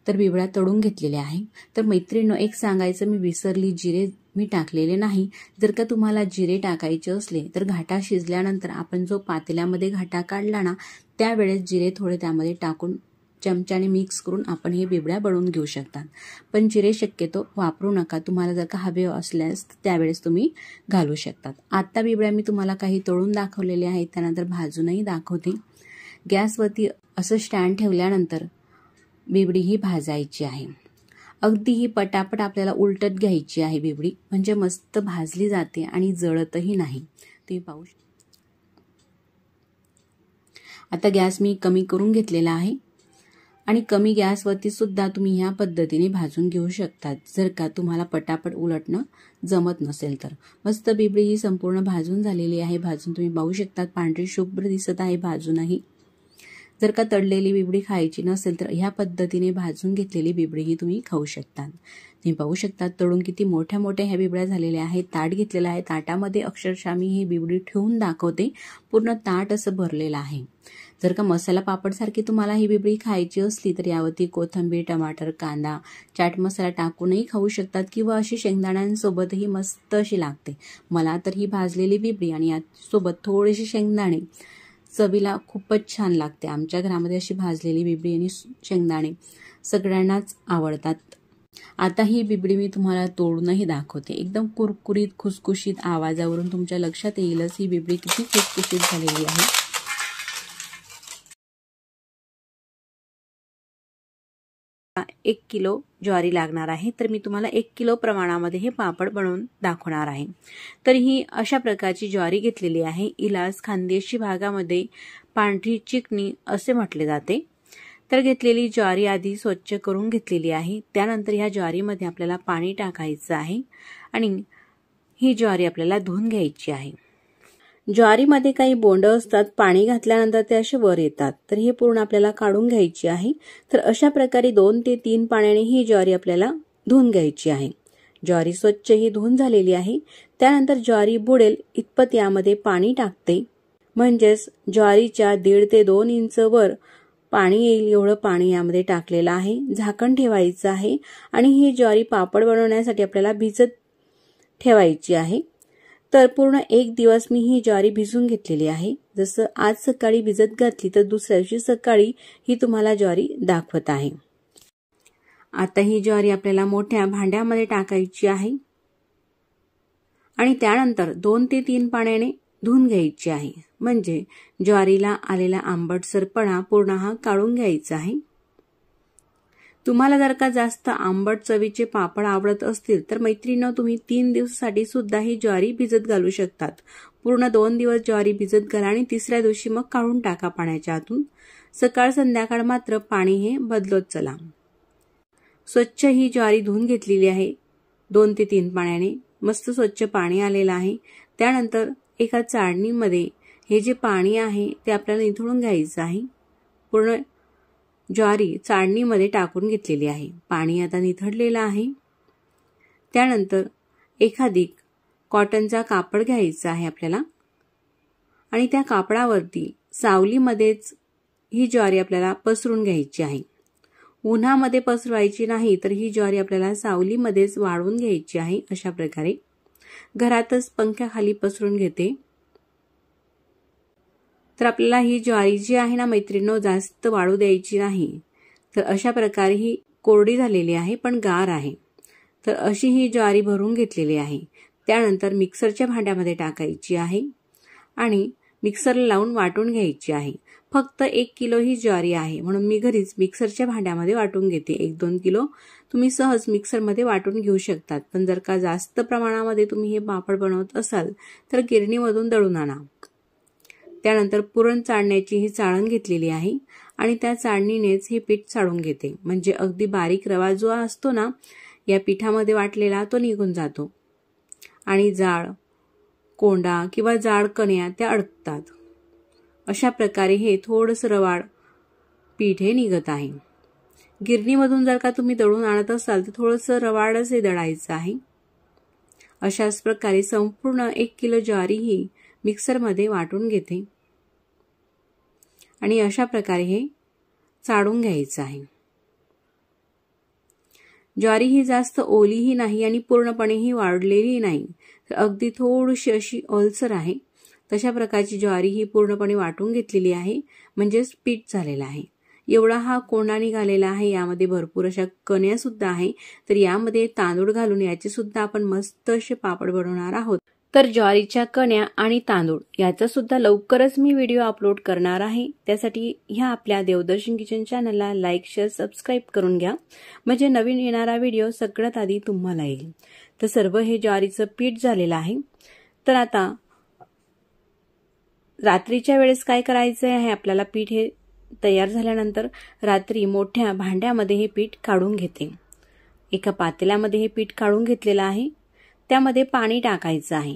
तर बिबड्या तळून घेतलेल्या आहे। तर मैत्रिणींनो एक सांगायचं मी विसरली, जिरे मी टाकलेले नाही। जर का तुम्हाला जिरे टाकायचे असले तर घाटा शिजल्यानंतर आपण जो पातेल्यामध्ये घाटा काढला ना त्यावेळेस जिरे थोडे त्यामध्ये टाकून चमच्याने मिक्स करून आपण हे बिबड्या बनवून घेऊ शकतात। पण जिरे शक्यतो वापरू नका, तुम्हाला जर का हवे असल्यास त्यावेळेस तुम्ही घालू शकतात। आता बिबड्या मी तुम्हाला काही तळून दाखवलेले आहेत, त्यानंतर भाजूनही दाखवते। गॅसवरती असं स्टँड ठेवल्यानंतर बिबडी ही भाजायची आहे। अगदी ही पटापट आपल्याला उलटत घ्यायची आहे बिबडी, म्हणजे मस्त भाजली जाते आणि जळतही नाही, तुम्ही पाहू शकता। आता गॅस मी कमी करून घेतलेला आहे आणि कमी गॅसवरती सुद्धा तुम्ही ह्या पद्धतीने भाजून घेऊ शकतात, जर का तुम्हाला पटापट उलटणं जमत नसेल तर। मस्त बिबडी ही संपूर्ण भाजून झालेली आहे। भाजून तुम्ही पाहू शकतात पांढरी शुभ्र दिसत आहे भाजूनही। जर का तळलेली बिबडी खायची नसेल तर ह्या पद्धतीने भाजून घेतलेली बिबडीही तुम्ही खाऊ शकता। तुम्ही पाहू शकता तळून किती मोठ्या मोठ्या ह्या बिबड्या झालेल्या आहेत। ताट घेतलेलं आहे, ताटामध्ये अक्षरशः मी ही बिबडी ठेवून दाखवते, पूर्ण ताट असं भरलेलं आहे। जर का मसाला पापड सारखी तुम्हाला ही बिबडी खायची असली तर यावरती कोथिंबीर, टमाटर, कांदा, चाट मसाला टाकूनही खाऊ शकतात किंवा अशी शेंगदाण्यांसोबतही मस्त अशी लागते। मला तर ही भाजलेली बिबडी आणि यासोबत थोडेसे शेंगदाणे चवीला खूपच छान लागते। आमच्या घरामध्ये अशी भाजलेली बिबडी आणि शेंगदाणे सगळ्यांनाच आवडतात। आता ही बिबडी मी तुम्हाला तोडूनही दाखवते। एकदम कुरकुरीत खुसखुशीत आवाजावरून तुमच्या लक्षात येईलच ही बिबडी किती खुसखुशीत झालेली आहे। 1 किलो ज्वारी लागणार आहे, तर मी तुम्हाला 1 किलो प्रमाणामध्ये हे पापड बनवून दाखवणार आहे। तर ही अशा प्रकारची ज्वारी घेतलेली आहे। इलास खानदेशी भागामध्ये पांढरी चिकनी असे म्हटले जाते। तर घेतलेली ज्वारी आधी स्वच्छ करून घेतलेली आहे। त्यानंतर ह्या ज्वारीमध्ये आपल्याला पाणी टाकायचं आहे आणि ही ज्वारी आपल्याला धुवून घ्यायची आहे। ज्वारीमध्ये काही बोंड असतात, पाणी घातल्यानंतर ते असे वर येतात, तर हे पूर्ण आपल्याला काढून घ्यायची आहे। तर अशा प्रकारे 2 ते 3 पाण्याने ही ज्वारी आपल्याला धुवून घ्यायची आहे। ज्वारी स्वच्छ ही धुवून झालेली आहे। त्यानंतर ज्वारी बुडेल इतपत यामध्ये पाणी टाकते, म्हणजेच ज्वारीच्या 1.5 ते 2 इंच वर पाणी येईल एवढं पाणी यामध्ये टाकलेलं आहे। झाकण ठेवायचं आहे आणि ही ज्वारी पापड बनवण्यासाठी आपल्याला भिजत ठेवायची आहे। तर पूर्ण 1 दिवस मी ही ज्वारी भिजून घेतलेली आहे। जसं आज सकाळी भिजत घातली तर दुसऱ्या दिवशी सकाळी ही तुम्हाला ज्वारी दाखवत आहे। आता ही ज्वारी आपल्याला मोठ्या भांड्यामध्ये टाकायची आहे आणि त्यानंतर 2 ते 3 पाण्याने धुवून घ्यायची आहे, म्हणजे ज्वारीला आलेला आंबटसरपणा पूर्ण हा काढून घ्यायचा आहे। तुम्हाला जर का जास्त आंबट चवीचे पापड आवडत असतील तर मैत्रिणींनो तुम्ही 3 दिवसासाठी सुद्धा ही ज्वारी भिजत घालू शकतात। पूर्ण 2 दिवस ज्वारी भिजत घाला आणि तिसऱ्या दिवशी मग काढून टाका पाण्याच्या आतून। सकाळ संध्याकाळ मात्र पाणी हे बदलत चला। स्वच्छ ही ज्वारी धुवून घेतलेली आहे 2 ते 3 पाण्याने, मस्त स्वच्छ पाणी आलेलं आहे। त्यानंतर एका चाळणीमध्ये हे जे पाणी आहे ते आपल्याला निथळून घ्यायचं आहे। पूर्ण ज्वारी चाळणीमध्ये टाकून घेतलेली आहे। पाणी आता निथळलेलं आहे। त्यानंतर एखादी कॉटनचा कापड घ्यायचा आहे आपल्याला आणि त्या कापडावरती सावलीमध्येच ही ज्वारी आपल्याला पसरून घ्यायची आहे। उन्हामध्ये पसरवायची नाही, तर ही ज्वारी आपल्याला सावलीमध्येच वाळवून घ्यायची आहे। अशा प्रकारे घरातच पंख्याखाली पसरून घेते। तर आपल्याला ही ज्वारी जी आहे ना मैत्रिणींनो जास्त वाळू द्यायची नाही। तर अशा प्रकारे ही कोरडी झालेली आहे पण गार आहे। तर अशी ही ज्वारी भरून घेतलेली आहे। त्यानंतर मिक्सरच्या भांड्यामध्ये टाकायची आहे आणि मिक्सरला लावून वाटून घ्यायची आहे। फक्त 1 किलो ही ज्वारी आहे म्हणून मी घरीच मिक्सरच्या भांड्यामध्ये वाटून घेते। 1-2 किलो तुम्ही सहज मिक्सरमध्ये वाटून घेऊ शकतात, पण जर का जास्त प्रमाणामध्ये तुम्ही हे पापड बनवत असाल तर गिरणीमधून दळून आणा। त्यानंतर पुरण चाळण्याची ही चाळण घेतलेली आहे आणि त्या चाळणीनेच हे पीठ चाळून घेते, म्हणजे अगदी बारीक रवा जो असतो ना या पिठामध्ये वाटलेला तो निघून जातो आणि जाड कोंडा किंवा जाड कण्या त्या अडकतात। अशा प्रकारे हे थोडंसं रवाळ पीठ हे निघत आहे। गिरणीमधून जर का तुम्ही दळून आणत असाल तर थोडंसं रवाळच हे दळायचं आहे। अशाच प्रकारे संपूर्ण 1 किलो ज्वारी ही मिक्सरमध्ये वाटून घेते आणि अशा प्रकारे हे चाळून घ्यायचं आहे। ज्वारी ही जास्त ओलीही नाही आणि पूर्णपणेही वाळलेली नाही, तर अगदी थोडीशी अशी ओलसर आहे। तशा प्रकारची ज्वारी ही पूर्णपणे वाटून घेतलेली आहे, म्हणजेच पीठ झालेलं आहे। एवढा हा कोंडा निघालेला आहे। यामध्ये भरपूर अशा कण्या सुद्धा आहे, तर यामध्ये तांदूळ घालून याचे सुद्धा आपण मस्त असे पापड बनवणार आहोत। तर ज्वारीच्या कण्या आणि तांदूळ याचा सुद्धा लवकरच मी व्हिडिओ अपलोड करणार आहे। त्यासाठी ह्या आपल्या देवदर्शन किचन चॅनलला लाईक, शेअर, सबस्क्राईब करून घ्या, म्हणजे नवीन येणारा व्हिडिओ सगळ्यात आधी तुम्हाला येईल। तर सर्व हे ज्वारीचं पीठ झालेलं आहे। तर आता रात्रीच्या वेळेस काय करायचं आहे, आपल्याला पीठ हे तयार झाल्यानंतर रात्री मोठ्या भांड्यामध्ये हे पीठ काढून घेते। एका पातेल्यामध्ये हे पीठ काढून घेतलेलं आहे। त्यामध्ये पाणी टाकायचं आहे।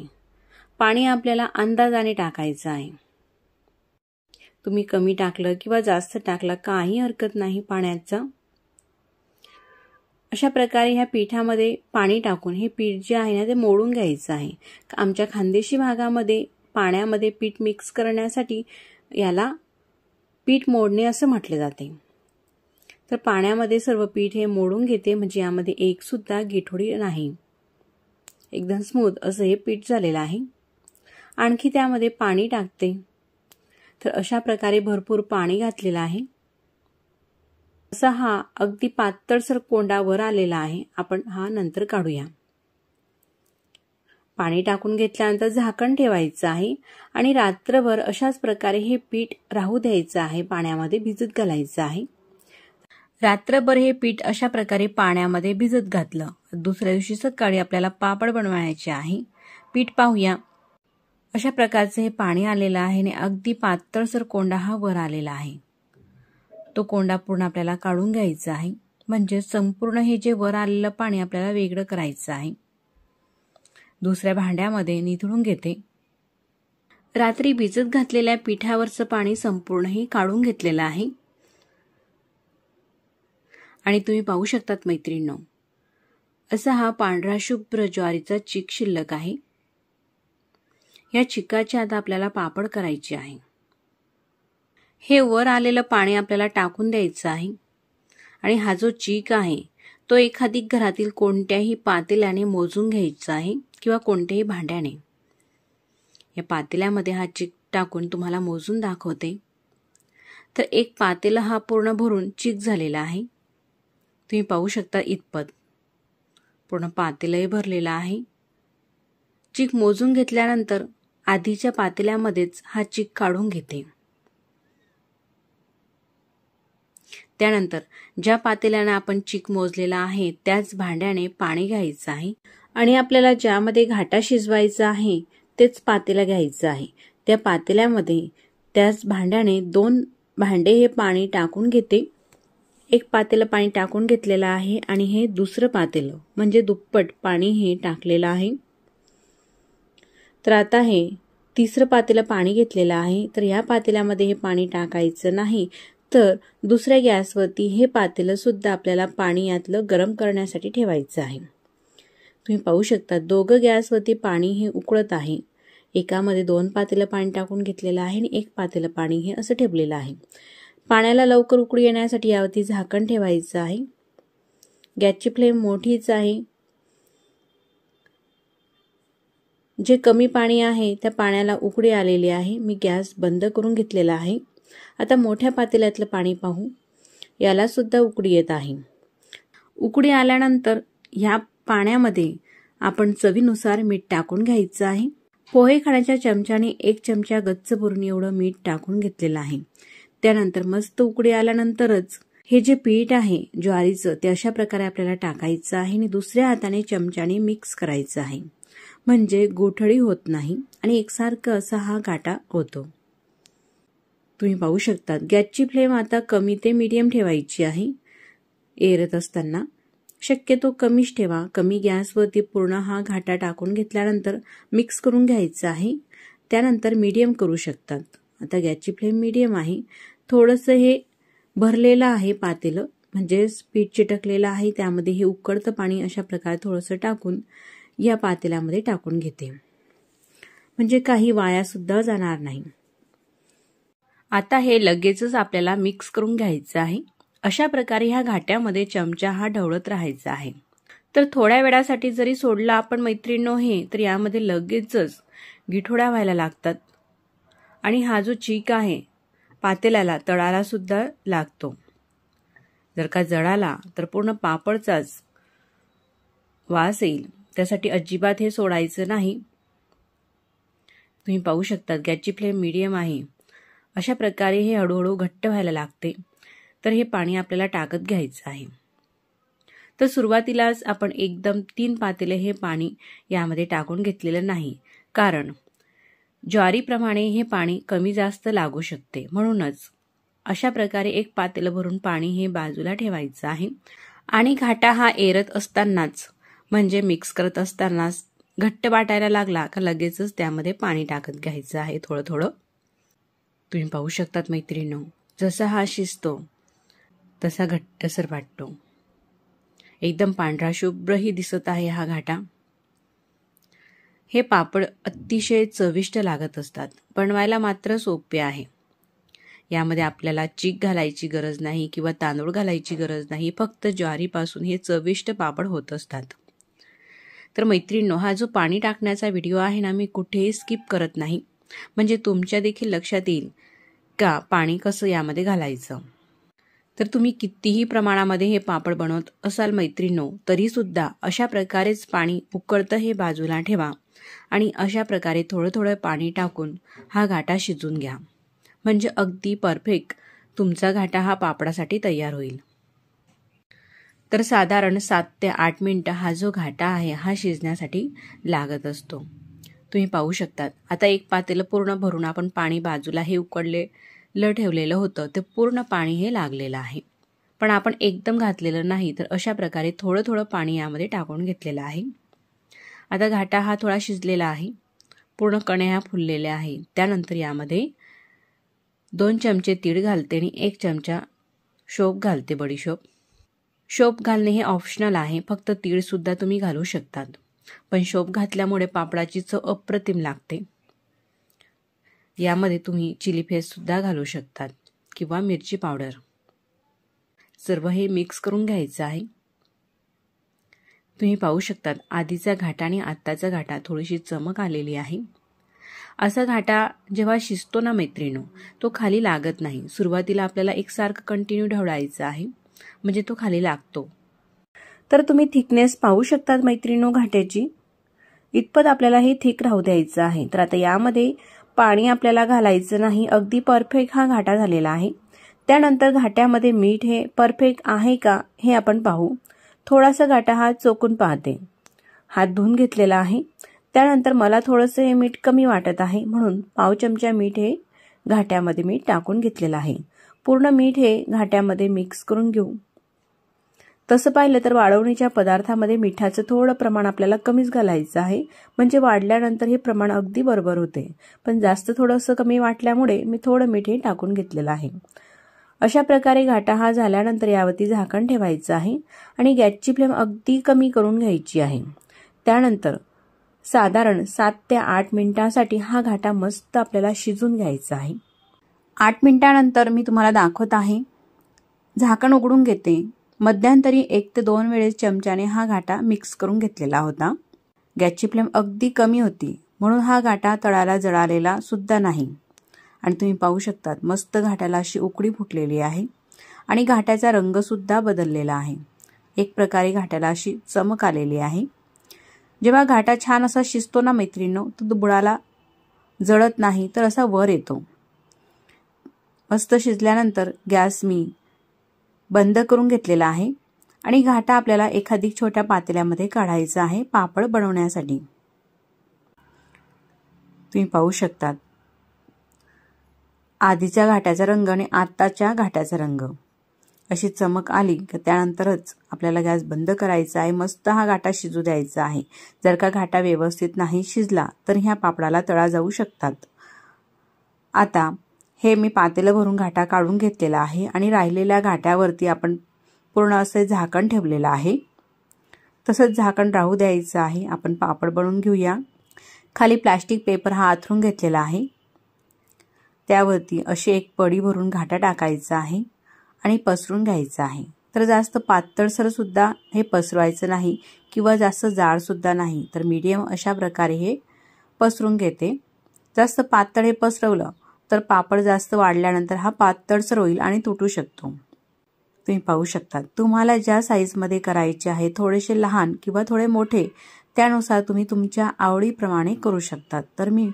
पाणी आपल्याला अंदाजाने टाकायचं आहे। तुम्ही कमी टाकलं किंवा जास्त टाकलं काही हरकत नाही पाण्याचा। अशा प्रकारे ह्या पिठामध्ये पाणी टाकून हे पीठ जे आहे ना ते मोडून घ्यायचं आहे। आमच्या खानदेशी भागामध्ये पाण्यामध्ये पीठ मिक्स करण्यासाठी याला पीठ मोडणे असं म्हटले जाते। तर पाण्यामध्ये सर्व पीठ हे मोडून घेते, म्हणजे यामध्ये एक सुद्धा गिठोडी नाही, एकदम स्मूथ असं हे पीठ झालेलं आहे। आणखी त्यामध्ये पाणी टाकते। तर अशा प्रकारे भरपूर पाणी घातलेलं आहे। असा हा अगदी पातळसर कोंडा वर आलेला आहे। आपण हा नंतर काढूया। पाणी टाकून घेतल्यानंतर झाकण ठेवायचं आहे आणि रात्रभर अशाच प्रकारे हे पीठ राहू द्यायचं आहे, पाण्यामध्ये भिजत घालायचं आहे। रात्रभर हे पीठ अशा प्रकारे पाण्यामध्ये भिजत घातलं। दुसऱ्या दिवशी सकाळी आपल्याला पापड बनवायचे आहे। पीठ पाहूया। अशा प्रकारचे हे पाणी आलेलं आहे आणि अगदी पातळसर कोंडा हा वर आलेला आहे। तो कोंडा पूर्ण आपल्याला काढून घ्यायचा आहे, म्हणजे संपूर्ण हे जे वर आलेलं पाणी आपल्याला वेगळं करायचं आहे। दुसऱ्या भांड्यामध्ये निथळून घेते। रात्री भिजत घातलेल्या पिठावरचं पाणी संपूर्ण हे काढून घेतलेलं आहे आणि तुम्ही पाहू शकतात मैत्रिणींनो, असा हा पांढरा शुभ्र ज्वारीचा चीक शिल्लक आहे। या चिकाच्या आता आपल्याला पापड करायचे आहे। हे वर आलेलं पाणी आपल्याला टाकून द्यायचं आहे आणि हा जो चीक आहे तो एखादी घरातील कोणत्याही पातेल्याने मोजून घ्यायचा आहे किंवा कोणत्याही भांड्याने। या पातेल्यामध्ये हा चीक टाकून तुम्हाला मोजून दाखवते। तर एक पातेला हा पूर्ण भरून चीक झालेला आहे। तुम्ही पाहू शकता इतपत पूर्ण पातेलंही भरलेला आहे। चीक मोजून घेतल्यानंतर आधीच्या पातेल्यामध्येच हा चीक काढून घेते। त्यानंतर ज्या पातेल्याने आपण चीक मोजलेला आहे त्याच भांड्याने पाणी घ्यायचं आहे आणि आपल्याला ज्यामध्ये घाटा शिजवायचा आहे तेच पातेलं घ्यायचं आहे। त्या पातेल्यामध्ये त्याच भांड्याने 2 भांडे हे पाणी टाकून घेते। एक पातेलं पाणी टाकून घेतलेलं आहे आणि हे दुसरं पातेलं म्हणजे दुप्पट पाणी हे टाकलेलं आहे। तर आता हे तिसरं पातेलं पाणी घेतलेलं आहे। तर या पातेल्यामध्ये हे पाणी टाकायचं नाही, तर दुसऱ्या गॅसवरती हे पातेलं सुद्धा आपल्याला पाणी यातलं गरम करण्यासाठी ठेवायचं आहे। तुम्ही पाहू शकता दोघं गॅसवरती पाणी हे उकळत आहे। एकामध्ये 2 पातेलं पाणी टाकून घेतलेलं आहे आणि एक पातेलं पाणी हे असं ठेवलेलं आहे। पाण्याला लवकर उकळी येण्यासाठी यावरती झाकण ठेवायचं आहे। गॅसची फ्लेम मोठीच आहे। जे कमी पाणी आहे त्या पाण्याला उकळी आलेली आहे। मी गॅस बंद करून घेतलेला आहे। आता मोठ्या पातेल्यातलं पाणी पाहू, याला सुद्धा उकळी येत आहे। उकळी आल्यानंतर ह्या पाण्यामध्ये आपण चवीनुसार मीठ टाकून घ्यायचं आहे। पोहे खाण्याच्या चमच्याने 1 चमचा गच्च भरून एवढं मीठ टाकून घेतलेलं आहे। त्यानंतर मस्त उकळी आल्यानंतरच हे जे पीठ आहे ज्वारीचं ते अशा प्रकारे आपल्याला टाकायचं आहे आणि दुसऱ्या हाताने चमच्याने मिक्स करायचं आहे, म्हणजे गोठळी होत नाही आणि एकसारखं असा हा गाठा होतो। तुम्ही पाहू शकता गॅसची फ्लेम आता कमी ते मीडियम ठेवायची आहे। एरत असताना शक्यतो कमीच ठेवा। कमी गॅसवरती पूर्ण हा घाटा टाकून घेतल्यानंतर मिक्स करून घ्यायचं आहे। त्यानंतर मीडियम करू शकतात। आता गॅसची फ्लेम मीडियम आहे। थोडंसं हे भरलेलं आहे पातेलं, म्हणजे पीठ चिटकलेलं आहे, त्यामध्ये हे उकळतं पाणी अशा प्रकारे थोडंसं टाकून या पातेल्यामध्ये टाकून घेते, म्हणजे काही वाया सुद्धा जाणार नाही। आता हे लगेचच आपल्याला मिक्स करून घ्यायचं आहे। अशा प्रकारे ह्या घाट्यामध्ये चमचा हा ढवळत राहायचा आहे। तर थोड्या वेळासाठी जरी सोडला आपण मैत्रिणींनो हे, तर यामध्ये लगेचच गिठोड्या व्हायला लागतात आणि हा जो चीक आहे पातेल्याला तळाला सुद्धा लागतो। जर का जळाला तर पूर्ण पापडचाच वास येईल, त्यासाठी अजिबात हे सोडायचं नाही। तुम्ही पाहू शकता गॅसची फ्लेम मीडियम आहे। अशा प्रकारे हे हळूहळू घट्ट व्हायला लागते। तर हे पाणी आपल्याला टाकत घ्यायचं आहे। तर सुरुवातीलाच आपण एकदम 3 पातेले हे पाणी यामध्ये टाकून घेतलेलं नाही, कारण ज्वारीप्रमाणे हे पाणी कमी जास्त लागू शकते। म्हणूनच अशा प्रकारे 1 पातेलं भरून पाणी हे बाजूला ठेवायचं आहे आणि घाटा हा एरत असतानाच, म्हणजे मिक्स करत असतानाच घट्ट वाटायला लागला का लगेचच त्यामध्ये पाणी टाकत घ्यायचं आहे थोडं थोडं। तुम्ही पाहू शकतात मैत्रिणींनो, जसा हा शिजतो तसा घट्टसर वाटतो. एकदम पांढरा शुभ्रही दिसत आहे हा घाटा. हे पापड अतिशय चविष्ट लागत असतात. बनवायला मात्र सोपे आहे. यामध्ये आपल्याला चीक घालायची गरज नाही किंवा तांदूळ घालायची गरज नाही. फक्त ज्वारीपासून हे चविष्ट पापड होत असतात. तर मैत्रिणींनो, हा जो पाणी टाकण्याचा व्हिडिओ आहे ना, मी कुठेही स्किप करत नाही. म्हणजे तुमच्या देखील लक्षात येईल का पाणी कसं यामध्ये घालायचं. तर तुम्ही कितीही प्रमाणामध्ये हे पापड बनवत असाल मैत्रिणींनो, तरी सुद्धा अशा प्रकारेच पाणी उकळतं हे बाजूला ठेवा आणि अशा प्रकारे थोडं थोडं पाणी टाकून हा घाटा शिजून घ्या. म्हणजे अगदी परफेक्ट तुमचा घाटा हा पापडासाठी तयार होईल. तर साधारण 7 ते 8 मिनिटं हा जो घाटा आहे हा शिजण्यासाठी लागत असतो. तुम्ही पाहू शकतात. आता एक पातेलं पूर्ण भरून आपण पाणी बाजूला हे उकळलेलं ठेवलेलं होतं, ते पूर्ण पाणी हे लागलेलं आहे. पण आपण एकदम घातलेलं नाही, तर अशा प्रकारे थोडं थोडं पाणी यामध्ये टाकून घेतलेलं आहे. आता घाटा हा थोडा शिजलेला आहे. पूर्ण कण्या ह्या फुललेल्या आहे. त्यानंतर यामध्ये 2 चमचे तीळ घालते आणि 1 चमचा शोप घालते, बडीशोप. शोप घालणे हे ऑप्शनल आहे. फक्त तीळ सुद्धा तुम्ही घालू शकतात. पण शोप घातल्यामुळे पापडाची चव अप्रतिम लागते. यामध्ये तुम्ही चिली फ्लेक्स सुद्धा घालू शकतात किंवा मिरची पावडर. सर्व हे मिक्स करून घ्यायचं आहे. तुम्ही पाहू शकतात आधीचा घाटा आणि आत्ताचा घाटा थोडीशी चमक आलेली आहे. असा घाटा जेव्हा शिजतो ना मैत्रिणींनो, तो खाली लागत नाही. सुरुवातीला आपल्याला एकसारखं कंटिन्यू ढवळायचं आहे, म्हणजे तो खाली लागतो. तर तुम्ही थिकनेस पाहू शकतात मैत्रिणींनो घाट्याची. इतपत आपल्याला हे थिक राहू द्यायचं आहे. तर आता यामध्ये पाणी आपल्याला घालायचं नाही. अगदी परफेक्ट हा घाटा झालेला आहे. त्यानंतर घाट्यामध्ये मीठ हे परफेक्ट आहे का हे आपण पाहू. थोडासा घाटा हा चोकून पाहते. हात धुवून घेतलेला आहे. त्यानंतर मला थोडंसं हे मीठ कमी वाटत आहे, म्हणून पाव चमचा मीठ हे घाट्यामध्ये मी टाकून घेतलेलं आहे. पूर्ण मीठ हे घाट्यामध्ये मिक्स करून घेऊ. तसं पाहिलं तर वाळवणीच्या पदार्थामध्ये मिठाचं थोडं प्रमाण आपल्याला कमीच घालायचं आहे, म्हणजे वाढल्यानंतर हे प्रमाण अगदी बरोबर होते. पण जास्त थोडंसं कमी वाटल्यामुळे मी थोडं मीठ हे टाकून घेतलेलं आहे. अशा प्रकारे घाटा हा झाल्यानंतर यावरती झाकण ठेवायचं आहे आणि गॅसची फ्लेम अगदी कमी करून घ्यायची आहे. त्यानंतर साधारण 7 ते 8 मिनिटांसाठी हा घाटा मस्त आपल्याला शिजून घ्यायचा आहे. 8 मिनिटांनंतर मी तुम्हाला दाखवत आहे. झाकण उघडून घेते. मध्यंतरी 1 ते 2 वेळेस चमच्याने हा घाटा मिक्स करून घेतलेला होता. गॅसची फ्लेम अगदी कमी होती, म्हणून हा घाटा तळाला जळालेला सुद्धा नाही. आणि तुम्ही पाहू शकतात मस्त घाट्याला अशी उकळी फुटलेली आहे आणि घाट्याचा रंग सुद्धा बदललेला आहे. एक प्रकारे घाट्याला अशी चमक आलेली आहे. जेव्हा घाटा छान असा शिजतो ना मैत्रिणींनो, तो बुडाला जळत नाही, तर असा वर येतो. मस्त शिजल्यानंतर गॅस मी बंद करून घेतलेला आहे आणि घाटा आपल्याला एखादी छोट्या पातेल्यामध्ये काढायचा आहे पापड बनवण्यासाठी. तुम्ही पाहू शकतात आधीच्या घाट्याचा रंग आणि आताच्या घाट्याचा रंग अशी चमक आली की त्यानंतरच आपल्याला गॅस बंद करायचा आहे. मस्त हा घाटा शिजू द्यायचा आहे. जर का घाटा व्यवस्थित नाही शिजला तर ह्या पापडाला तळा जाऊ शकतात. आता हे मी पातेलं भरून घाटा काढून घेतलेला आहे आणि राहिलेल्या घाट्यावरती आपण पूर्ण असे झाकण ठेवलेलं आहे. तसंच झाकण राहू द्यायचं आहे. आपण पापड बनवून घेऊया. खाली प्लास्टिक पेपर हा आथरून घेतलेला आहे. त्यावरती अशी एक पडी भरून घाटा टाकायचा आहे आणि पसरून घ्यायचा आहे. तर जास्त पातळसर सुद्धा हे पसरवायचं नाही किंवा जास्त जाड सुद्धा नाही, तर मीडियम अशा प्रकारे हे पसरून घेते. जास्त पातळ हे पसरवलं तर पापड जास्त वाढल्यानंतर हा पातळसर होईल आणि तुटू शकतो. तुम्ही पाहू शकता तुम्हाला ज्या साईजमध्ये करायचे आहे, थोडेसे लहान किंवा थोडे मोठे, त्यानुसार तुम्ही तुमच्या आवडीप्रमाणे करू शकतात. तर मी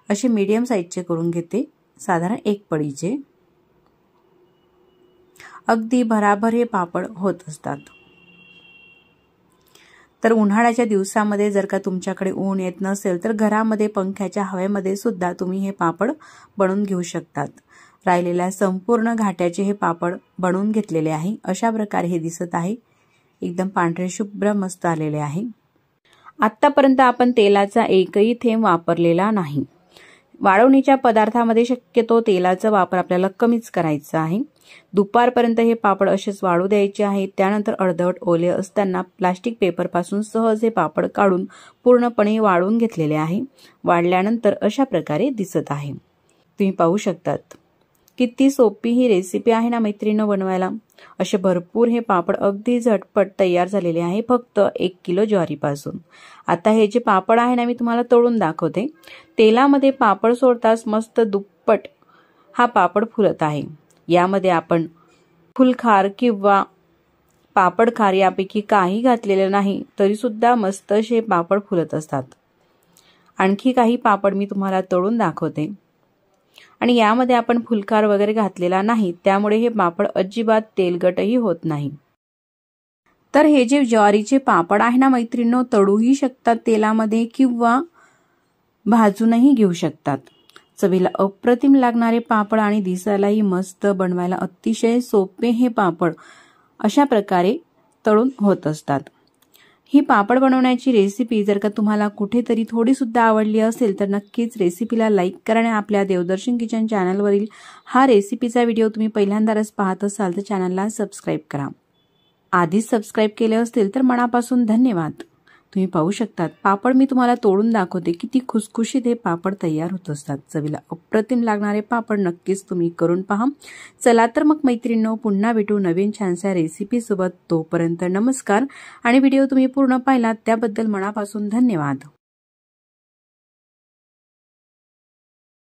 असे मीडियम साईजचे करून घेते, साधारण 1 पडीचे. अगदी भराभर हे पापड होत असतात. तर उन्हाळ्याच्या दिवसामध्ये जर का तुमच्याकडे ऊन येत नसेल तर घरामध्ये पंख्याच्या हवेमध्ये सुद्धा तुम्ही हे पापड बनवून घेऊ शकतात. राहिलेल्या संपूर्ण घाट्याचे हे पापड बनवून घेतलेले आहे. अशा प्रकारे हे दिसत आहे. एकदम पांढरे शुभ्र मस्त आलेले आहे. आतापर्यंत आपण तेलाचा एकही थेंब वापरलेला नाही. वाळवणीच्या पदार्थामध्ये शक्यतो तेलाचा वापर आपल्याला कमीच करायचा आहे। दुपारपर्यंत हे पापड असेच वाळू द्यायचे आहेत। त्यानंतर अर्धवट ओले असताना प्लास्टिक पेपर पासून सहज हे पापड काढून पूर्णपणे वाळून घेतलेले आहे। वाळल्यानंतर अशा प्रकारे दिसत आहे। तुम्ही पाहू शकतात किती सोपी ही रेसिपी आहे ना मैत्रिणींनो बनवायला। असे भरपूर हे पापड अगदी झटपट तयार झालेले आहे फक्त 1 किलो ज्वारीपासून। आता हे जे पापड आहे ना मी तुम्हाला तळून दाखवते। तेलामध्ये पापड सोडताच मस्त दुप्पट हा पापड फुलत आहे। यामध्ये आपण फुलखार किंवा पापडखार यापैकी काही घातलेले नाही तरी सुद्धा मस्त असे पापड फुलत असतात। आणखी काही पापड मी तुम्हाला तळून दाखवते आणि यामध्ये आपण फुलखार वगैरे घातलेला नाही त्यामुळे हे पापड अजिबात तेलकटही होत नाही। तर हे जे ज्वारीचे पापड आहे ना मैत्रिणींनो तळूही शकतात तेलामध्ये किंवा भाजूनही घेऊ शकतात। चवीला अप्रतिम लागणारे पापड आणि दिसायलाही मस्त, बनवायला अतिशय सोपे हे पापड अशा प्रकारे तळून होत असतात। ही पापड बनवण्याची रेसिपी जर का तुम्हाला कुठेतरी थोडी सुद्धा आवडली असेल तर नक्कीच रेसिपीला लाईक करा आणि आपल्या देवदर्शन किचन चॅनलवरील हा रेसिपीचा व्हिडिओ तुम्ही पहिल्यांदाच पाहत असाल तर चॅनलला सबस्क्राईब करा। आधीच सबस्क्राईब केले असतील तर मनापासून धन्यवाद। तुम्ही पाहू शकतात पापड मी तुम्हाला तोडून दाखवते किती खुसखुशीत हे पापड तयार होत असतात। चवीला अप्रतिम लागणारे पापड नक्कीच तुम्ही करून पहा। चला तर मग मैत्रिणींनो पुन्हा भेटू नवीन छानशा रेसिपी सोबत। तोपर्यंत नमस्कार आणि व्हिडिओ तुम्ही पूर्ण पाहिलात त्याबद्दल मनापासून धन्यवाद।